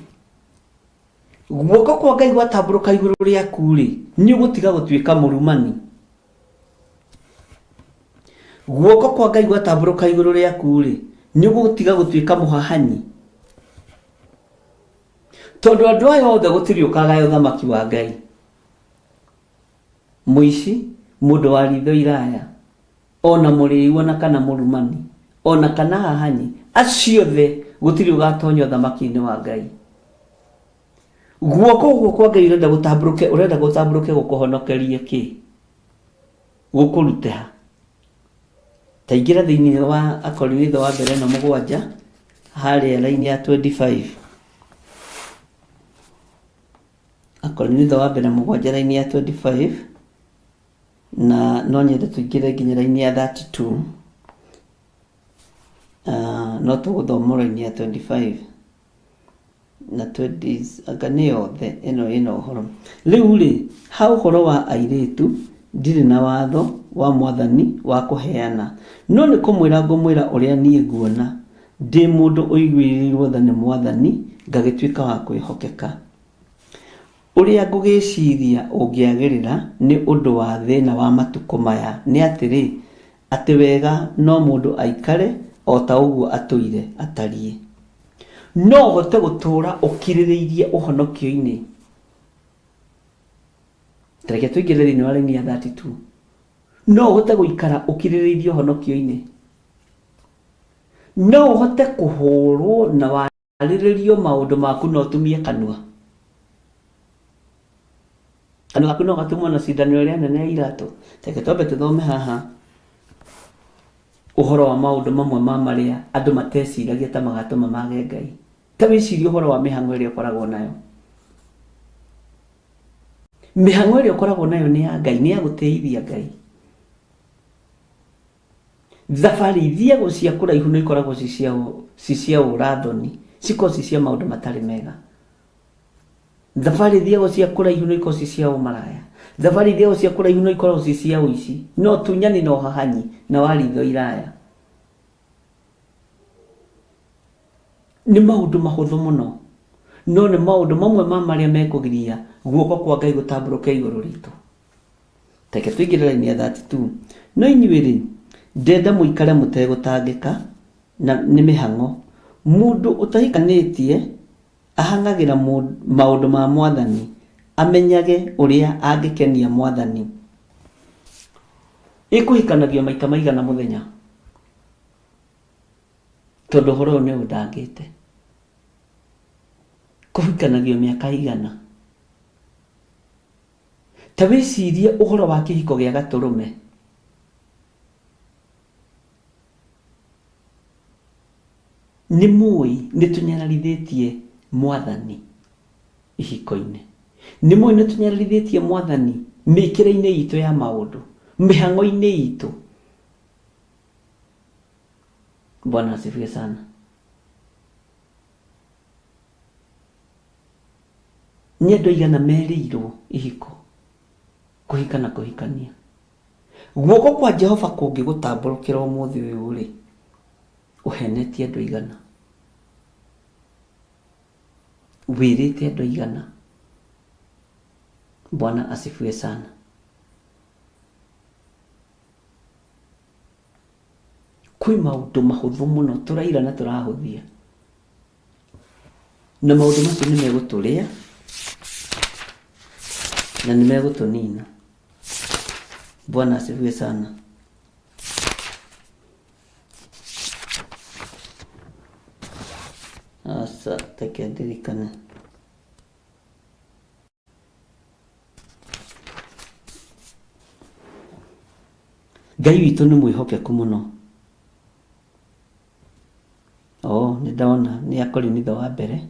Guoko kwa Ngai gwatambũrũka igũrũ rĩaku rĩ nĩ ũgũtiga gũtuĩka mũrumani. Guoko kwa Ngai gwatambũrũka igũrũ rĩaku rĩ nĩ ũgũtiga gũtuĩka mũhahanyi. Tondũ andũ aya othe gũtirĩ ũkagaya ũthamaki wa Ngai. Mũici, mũndũ wa ritho iraya, ona mũrĩu ona kana mũrumani, ona kana hahanyi, acio othe gũtirĩ ũgatonya ũthamaki-inĩ wa Ngai. Guoko ũguo kwa Ngai ũrenda gũtambũrũke gũkũhonokerie kĩ? Gũkũrute ha? Ta ingĩra thĩinĩ wa Akorinitho wa mbere 7 harĩa raini ya 25. Akorinitho wa mbere 7 raini ya 25 na no nyende tũingĩre nginya raini ya 32. No tũgũthoma raini ya 25 na 20 anga nĩ yothe ĩno ũhoro. Rĩu rĩ ha ũhoro wa airĩtu ndirĩ na watho wa Mwathani wa kũheana, no nĩ kũmwĩra ngũmwĩra ũrĩa niĩ nguona ndĩ mũndũ ũiguĩrĩirwo tha nĩ Mwathani ngagĩtuĩka wa kwĩhokeka. Ũrĩa ngũgĩciria ũngĩagĩrĩra nĩ ũndũ wa thĩna wa matukũ maya nĩ atĩrĩ atĩ wega no mũndũ aikare o ta ũguo atũire atariĩ. No ũhote gũtũũra ũkirĩrĩirie ũhonokio-inĩ. Tareke tũingĩre thĩinĩ wa raini ya 32. No ũhote gũikara ũkirĩrĩirie ũhonokio-inĩ. No ũhote kũhũrwo na warĩrĩrio maũndũ maku no ũtumie kanua. Kanua gaku no gatumwo na cindano ĩrĩa nene ya iratũ. Tareke twambe tũthome haha ũhoro wa maũndũ mamwe ma marĩa andũ mateciragia ta magatũma mage Ngai. Ta wĩcirie ũhoro wa mĩhang'o ĩrĩa ũkoragwo nayo. Mĩhang'o ĩrĩa ũkoragwo nayo nĩ ya Ngai, nĩ ya gũtĩithia Ngai. Thabarĩ iria cia kũraihu no ikoragwo ci cia ũrathoni, cikoragwo ci cia maũndũ matarĩ mega. Thabarĩ iria cia kũraihu no ikoragwo ci cia ũmaraya. Thabarĩ iria cia kũraihu no ikoragwo ci cia ũici, no tunyani no hahanyi na waritho iraya. Nĩ maũndũ mahũthũ mũno, no nĩ maũndũ mamwe ma marĩa mekũgiria guoko kwa Ngai gũtambũrũka igũrũ ritũ. Tareke tũingĩre raini ya 32. No inyuĩ rĩ ndenda mũikare mũtegũtangĩka na nĩ mĩhang'o. Mũndũ ũtahikanĩtie ahang'agĩra maũndũ ma Mwathani, amenyage ũrĩa angĩkenia Mwathani. Ĩkũhikanagio maita maigana mũthenya? tondu horo ne udangite kuhikanagio miaka igana ta wicirie uhoro wa kihiko gia gaturume ni mui ni tunyaralithitie mwathani ihiko-ine ni mui ni tunyaralithitie mwathani mikire-ine itu ya maundu mihango-ine itu. Bwana asifiwe sana. Ni andu igana merirwo ihiko kuhika na kuhikania. Guoko kwa Jehova kungigutamburukira umuthi uyu ri uhenetie andu igana, wirite andu igana. Bwana asifiwe sana. Kwi maundu mahuthu muno turaira na turahuthia, na maundu macio ni meguturia na ni megutunina. Bwana asifiwe sana. Asa tekendirikana Ngai witũ nĩ mwĩhokeku mũno. Nĩ ndona nĩ Akorinitho wa mbere,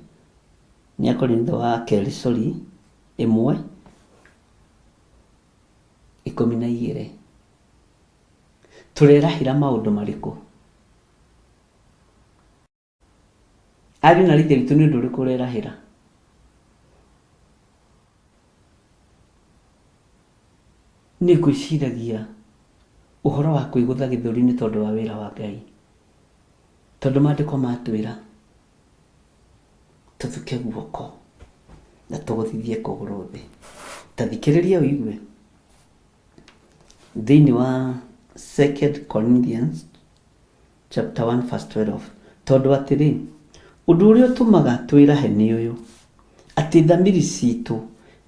nĩ Akorinitho wa kerĩ, sorry, 1:12. Tũrerahĩra maũndũ marĩkũ? Ariũ na ithe witũ nĩ ũndũ ũrĩkũ ũrerahĩra? Nĩ ngwĩciragia uhoro wa kwĩgũtha gĩthũri nĩ tondũ wa wĩra wa Ngai. Tondu maandĩko matwĩra tuthuke guoko na tũgũthithie kũgũrũ thĩ. Ta thikĩrĩria ũigue thĩinĩ wa 2 Corinthians chapter 1 verse 12. Tondu atĩrĩ, ũndũ ũrĩa ũtũmaga twĩrahe nĩ ũyũ, atĩ thamiri citũ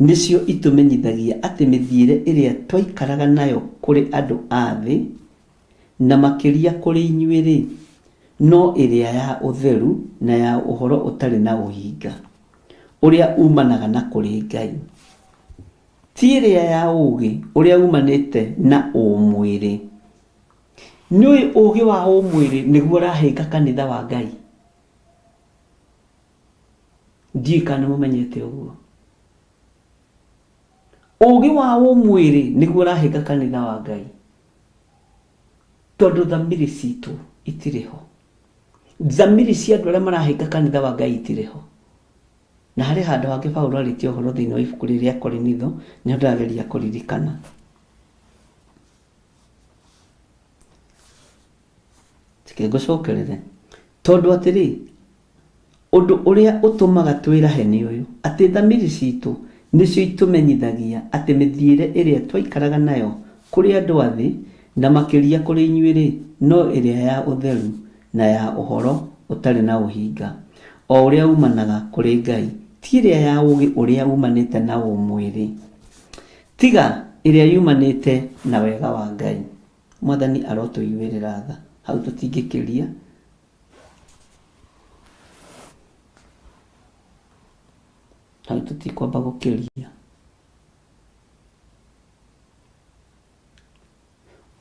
nĩcio itũmenyithagia atĩ mĩthiĩre ĩrĩa twaikaraga nayo kũrĩ andũ a thĩ, na makĩria kũrĩ inyuĩ-rĩ, no ĩrĩa ya ũtheru na ya ũhoro ũtarĩ na ũhinga ũrĩa umanaga na kũrĩ Ngai, ti ĩrĩa ya ũũgĩ ũrĩa umanĩte na ũmwĩrĩ. Nĩũĩ ũũgĩ wa ũmwĩrĩ nĩguo ũrahĩnga kanitha wa Ngai? Ndiũĩ kana mũmenyete ũguo. Ũũgĩ wa ũmwĩrĩ nĩguo ũrahĩnga kanitha wa Ngai, tondũ thamiri citũ itirĩ ho. Thamiri cia andũ arĩa marahĩnga kanitha wa Ngai itirĩ ho. Na harĩ handũ hangĩ Paulo arĩtie ũhoro thĩinĩ wa ibuku rĩrĩa Akorinitho, nĩ ndĩrageria kũririkana. Ngũcokerere. Tondũ atĩrĩ, ũndũ ũrĩa ũtũmaga twĩrahe nĩ ũyũ, atĩ thamiri citũ nĩcio itũmenyithagia atĩ mĩthiĩre ĩrĩa twaikaraga nayo kũrĩ andũ a thĩ, na makĩria kũrĩ inyuĩ-rĩ, no ĩrĩa ya ũtheru na ya ũhoro ũtarĩ na ũhinga, o ũrĩa umanaga kũrĩ Ngai, ti ĩrĩa ya ũũgĩ ũrĩa umanĩte na ũmwĩrĩ, tiga ĩrĩa yumanĩte na wega wa Ngai. Mwathani arotũiguĩrĩra tha. Hau tũtingĩkĩria. Hau tũtikwamba gũkĩria.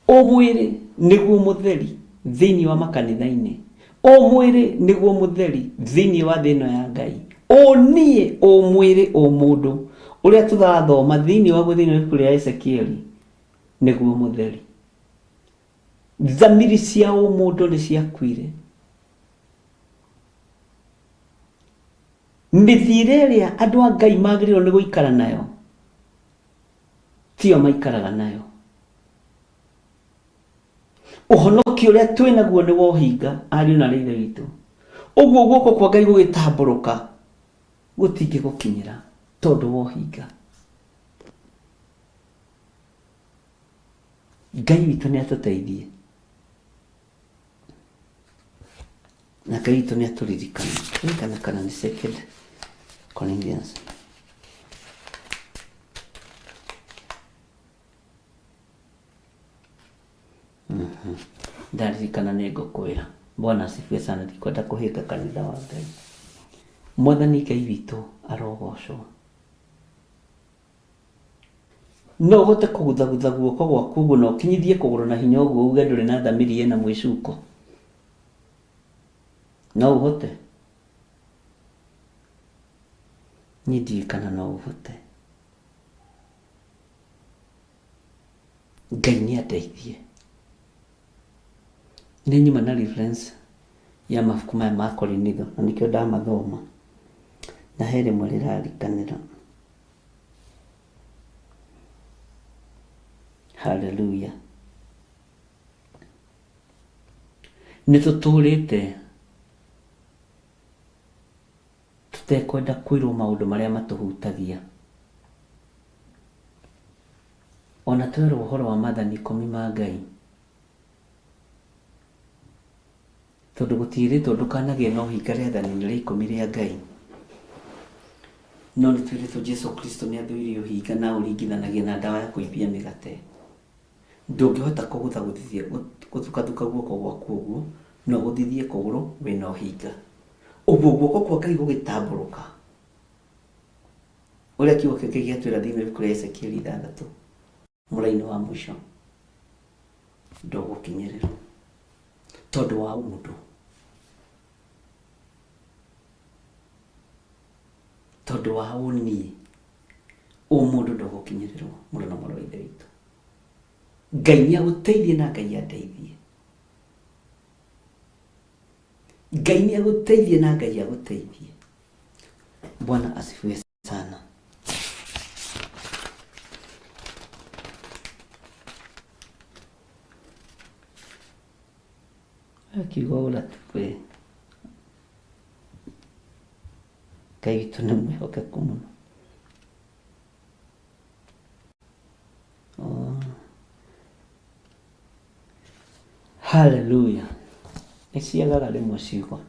Ũmwĩrĩ nĩguo mũtheri thĩinĩ wa makanitha-inĩ. Ũmwĩrĩ nĩguo mũtheri thĩinĩ wa thĩ ĩno ya Ngai. Ũniĩ ũmwĩrĩ ũmũndũ ũrĩa tũrathoma thĩinĩ wa ibuku rĩa Ezekieli nĩguo mũtheri. Thamiri cia ũmũndũ nĩ ciakuire. Mĩthiĩre ĩrĩa andũ a Ngai magĩrĩirwo nĩ gũikara nayo tiyo maikaraga nayo. Ũhonokio ũrĩa twĩnaguo nĩ wa ũhinga, ariũ na ithe witũ. Ũguo guoko kwa Ngai gũgĩtambũrũka gũtingĩgũkinyĩra tondũ wa ũhinga. Ngai witũ nĩ atũteithie, na Ngai witũ nĩ atũririkana. Kana nĩ 2 Corinthians. Ndaririkana nĩ ngũkwĩra. Bwana asifiwe sana. Ndikwenda kuhinga kanitha wa Ngai. Mwathani Ngai witũ arogocwo. No ũhote kũguthagutha guoko gwaku ũguo na ũkinyithie kũgũrũ na hinya ũguo uge ndũrĩ na thamiri ĩna mwĩcuko? No ũhote? Niĩ ndiũĩ kana no ũhote. Ngai nĩ andeithie. Nĩ nyuma na reference ya mabuku maya ma Korinitho, na nĩkĩo ndamathoma, na he rĩmwe rĩrarikanĩra. Hallelujah. Nĩ tũtũrĩte tũtekwenda kwĩrwo maũndũ marĩa matũhutagia. Ona twerwo ũhoro wa maathani 10 ma Ngai, tondũ gũtiĩrĩtwo ndũkanagĩe na ũhinga rĩathani-inĩ rĩa 10 rĩa Ngai. No nĩ twĩrĩtwo Jesũ Kristo nĩ athũire ũhinga na ũringithanagia na ndawa ya kũimbia mĩgate. Ndũngĩhota kũgũthaguthithia gũthukathuka guoko gwaku ũguo no gũthithie kũgũrũ wĩna ũhinga. Ũguo guoko kwa Ngai gũgĩtambũrũka. Ũrĩa kiugo gĩkĩ gĩatwĩra thĩinĩ wa ibuku rĩa Ezekieli 6 mũraini wa mũico, ndũgũkinyĩrĩrwo tondũ wa mũndũ. Tondũ wa ũniĩ mũndũ ndũgũkinyĩrĩrwo. Mũndũ na mwarĩ wa Ithe witũ, Ngai nĩ agũteithie na Ngai andeithie. Ngai nĩ agũteithie na Ngai agũteithie. Bwana asifiwe sana. Kiugo ũra tukwe Ngai witũ nĩ mwĩhokeku mũno. Hallelujah. Nĩciagaga rĩmwe ciugo,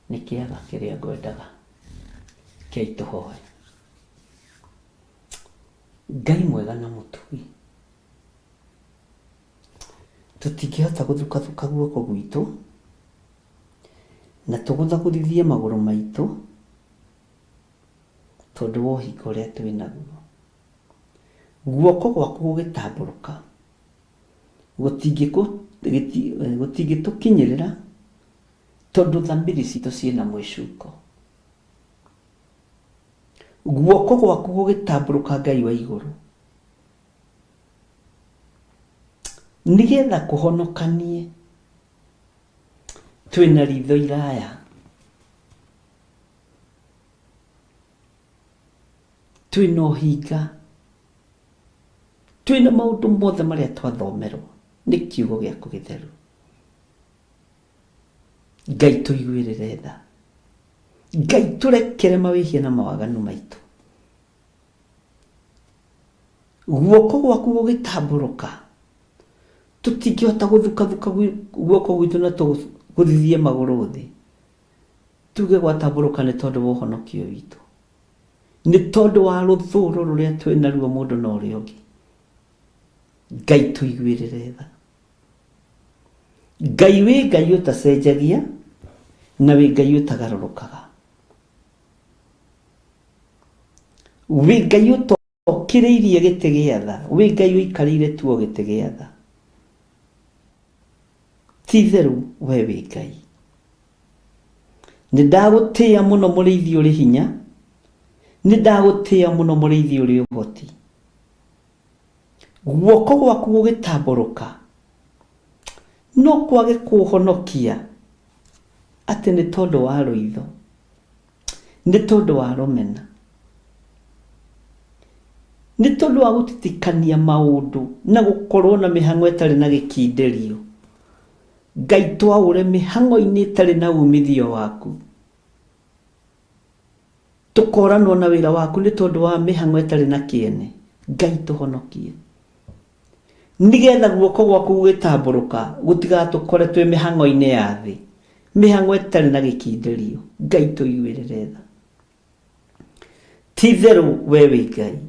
nĩ kĩaga kĩrĩa ngwendaga kĩai tũhoe. Ngai mwega na mũtugi, tũtingĩhota gũthukathuka guoko gwitũ na tũgũthaguthithie magũrũ maitũ tondũ wa ũhinga ũrĩa twĩ naguo. Guoko gwaku gũgĩtambũrũka gũtingĩtũkinyĩrĩra tondũ thamiri citũ ciĩna mwĩcuko. Guoko gwaku gũgĩtambũrũka Ngai wa igũrũ, nĩgetha kũhonokanie twĩna ritho iraya, twĩna ũhinga, twĩna maũndũ mothe marĩa twathomerwo nĩ kiugo gĩaku gĩtheru. Ngai tũiguĩrĩre tha, Ngai tũrekere mawĩhia na mawaganu maitũ. Guoko gwaku gũgĩtambũrũka tũtingĩhota gũthukathuka guoko gwitũ na tũgũthithie magũrũ thĩ. Tuge gwatambũrũka nĩ tondũ wa ũhonokio witũ, nĩ tondũ wa rũthũũro rũrĩa twĩ naruo mũndũ na ũrĩa ũngĩ. Ngai tũiguĩrĩre tha. Ngai wĩ Ngai ũtacenjagia na wĩ Ngai ũtagarũrũkaga. Wĩ Ngai ũtokĩrĩirie gĩtĩ gĩa tha, wĩ Ngai ũikarĩire tuo gĩtĩ gĩa tha. Ti therũ we wĩ Ngai. Nĩ ndagũtĩĩa mũno mũrĩithi ũrĩ hinya, nĩ ndagũtĩĩa mũno mũrĩithi ũrĩ ũhoti. Guoko gwaku gũgĩtambũrũka no kwage kũhonokia atĩ nĩ tondũ wa rũitho, nĩ tondũ wa rũmena, nĩ tondũ wa gũtitikania maũndũ na gũkorwo na mĩhang'o ĩtarĩ na gĩkindĩrio. Ngai twaũre mĩhang'o-inĩ ĩtarĩ na umithio waku, tũkoranwo na wĩra waku nĩ tondũ wa mĩhang'o ĩtarĩ na kĩene. Ngai tũhonokie, nĩgetha guoko gwaku gũgĩtambũrũka gũtigatũkore twĩ mĩhang'o-inĩ ya thĩ, mĩhang'o ĩtarĩ na gĩkindĩrio. Ngai tũiguĩrĩre tha. Ti therũ we wĩ Ngai.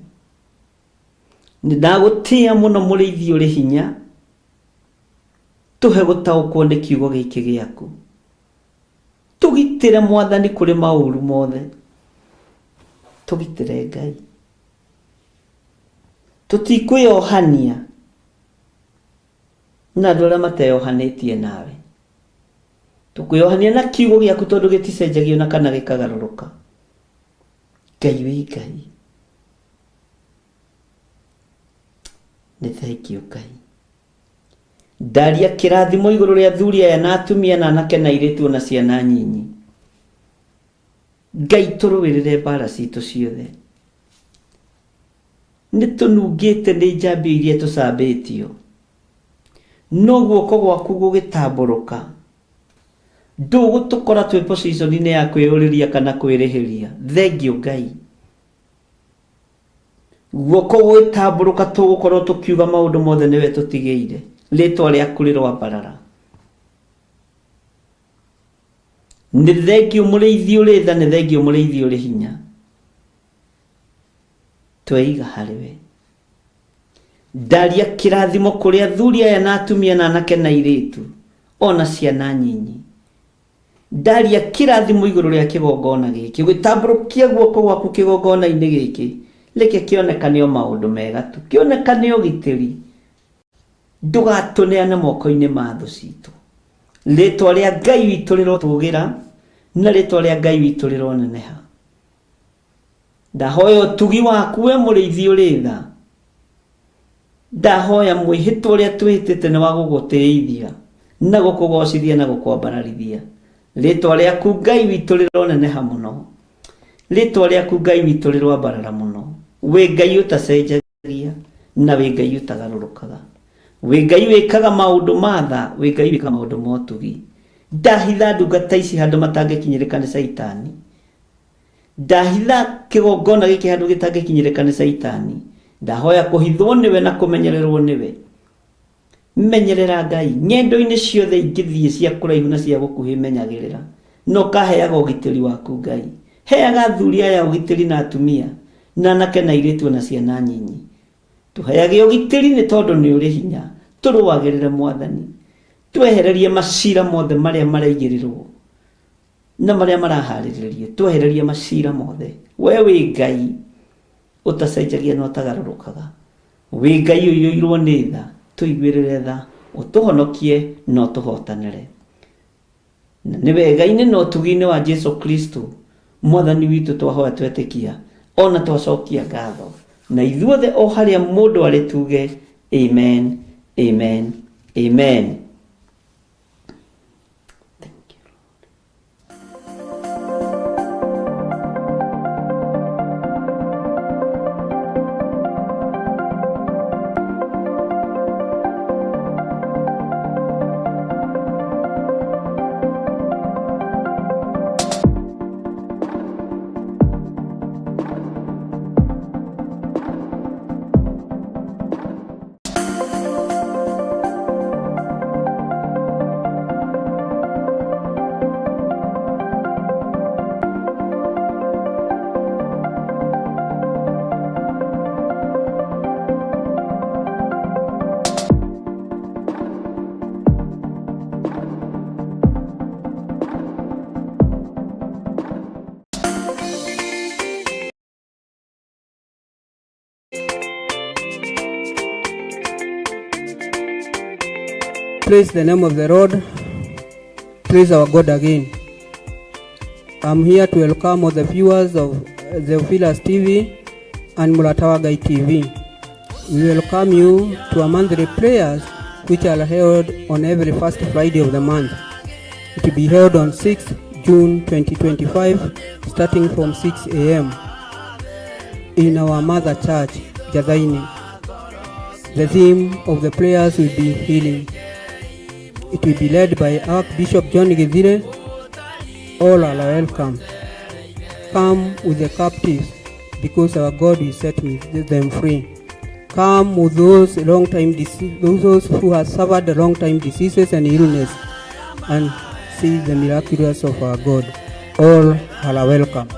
Nĩ ndagũtĩĩa mũno mũrĩithi ũrĩ hinya, tuhe gũtaũkwo nĩ kiugo gĩkĩ gĩaku, tũgitĩre Mwathani kũrĩ maũru mothe, tũgitĩre Ngai, tũtikwĩyohania na andũ arĩa mateyohanĩtie nawe, tũkwĩyohania na kiugo gĩaku tondũ gĩticenjagio na kana gĩkagarũrũka. Ngai wĩ Ngai, nĩ thengio Ngai. Ndaria kĩrathimo igũrũ rĩa athuri aya na atumia na anake na airĩtu na ciana nyinyi. Ngai tũrũĩrĩre mbara citũ ciothe. Nĩ tũnungĩte nĩ njambio iria tũcambĩtio, no guoko gwaku gũgĩtambũrũka, ndũgũtũkora twĩ position-inĩ ya kwĩyũrĩria kana kwĩrĩhĩria. Thengio Ngai, guoko gũgĩtambũrũka tũgũkorwo tũkiuga maũndũ mothe nĩwe tũtigĩire. Rĩtwa rĩaku rĩroambarara. Nĩ thengio mũrĩithi ũrĩ tha, nĩ thengio mũrĩithi ũrĩ hinya. Tweiga harĩwe. Ndaria kĩrathimo kũrĩ athuri aya na atumia na anake na airĩtu ona ciana nyinyi. Ndaria kĩrathimo igũrũ rĩa kĩgongona gĩkĩ, gĩtambũrũkia guoko gwaku kĩgongona-inĩ gĩkĩ, reke kĩonekane o maũndũ mega tu, kĩonekane o gitĩri. Ndũgatũneane moko-inĩ ma thũ citũ. Rĩtwa rĩa Ngai witũ rĩrotũgĩra na rĩtwa rĩa Ngai witũ rĩroneneha. Ndahoya ũtugi waku we mũrĩithi ũrĩ tha. Ndahoya mwĩhĩtwa ũrĩa twĩhĩtĩte nĩ wa gũgũtĩithia na gũkũgocithia na gũkwambararithia. Rĩtwa rĩaku Ngai witũ rĩroneneha mũno. Rĩtwa rĩaku Ngai witũ rĩroambarara mũno. Wĩ Ngai ũtacenjagia na wĩ Ngai ũtagarũrũkaga. Wĩ Ngai wĩkaga maũndũ ma tha, wĩ Ngai wĩkaga maũndũ ma ũtugi. Ndahitha ndungata ici handũ matangĩkinyĩrĩka nĩ Saitani. Ndahitha kĩgongona gĩkĩ handũ gĩtangĩkinyĩrĩka nĩ Saitani. Ndahoya kũhithwo nĩwe na kũmenyererwo nĩwe. Menyerera Ngai nyendo-inĩ ciothe ingĩthiĩ cia kũraihu na cia gũkuhĩ, menyagĩrĩra. No kaheaga ũgitĩri waku Ngai. Heaga athuri aya ũgitĩri na atumia na anake na airĩtu na ciana nyinyi. Tũheage ũgitĩri nĩ tondũ nĩ ũrĩ hinya. Tũrũagĩrĩre Mwathani. Twehererie macira mothe marĩa maraigĩrĩrwo na marĩa maraharĩrĩrio. Twehererie macira mothe. We wĩ Ngai ũtacenjagia na ũtagarũrũkaga. Wĩ Ngai ũiyũirwo nĩ tha. Tũiguĩrĩre tha, ũtũhonokie na ũtũhotanĩre. Na nĩ wega-inĩ na ũtugi-inĩ wa Jesu Kristo Mwathani witũ twahoya twetĩkia ona twacokia ngatho. Na ithuothe o harĩa mũndũ arĩ tuge amen, amen, amen. Praise the name of the Lord. Praise our God again. I'm here to welcome all the viewers of Theophilus TV and Mulatawagai TV. We welcome you to a monthly prayers which are held on every first Friday of the month. It will be held on 6th June 2025 starting from 6 a.m. in our mother church, Jathaini. The theme of the prayers will be healing. It will be led by Archbishop John Githire. All are welcome. Come with the captives, because our God will set them free. Come with those those who have suffered long-time diseases and illness, and see the miraculous of our God. All are welcome.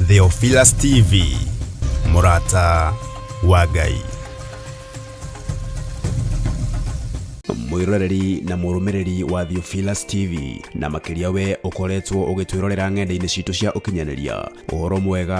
Theophilus TV, Murata wa Ngai. Mwiroreri na murumiriri wa Theophilus TV na makiria we ukoretwo ugitwirorera ng'enda-ini citu cia ukinyanĩria. Uhoro mwega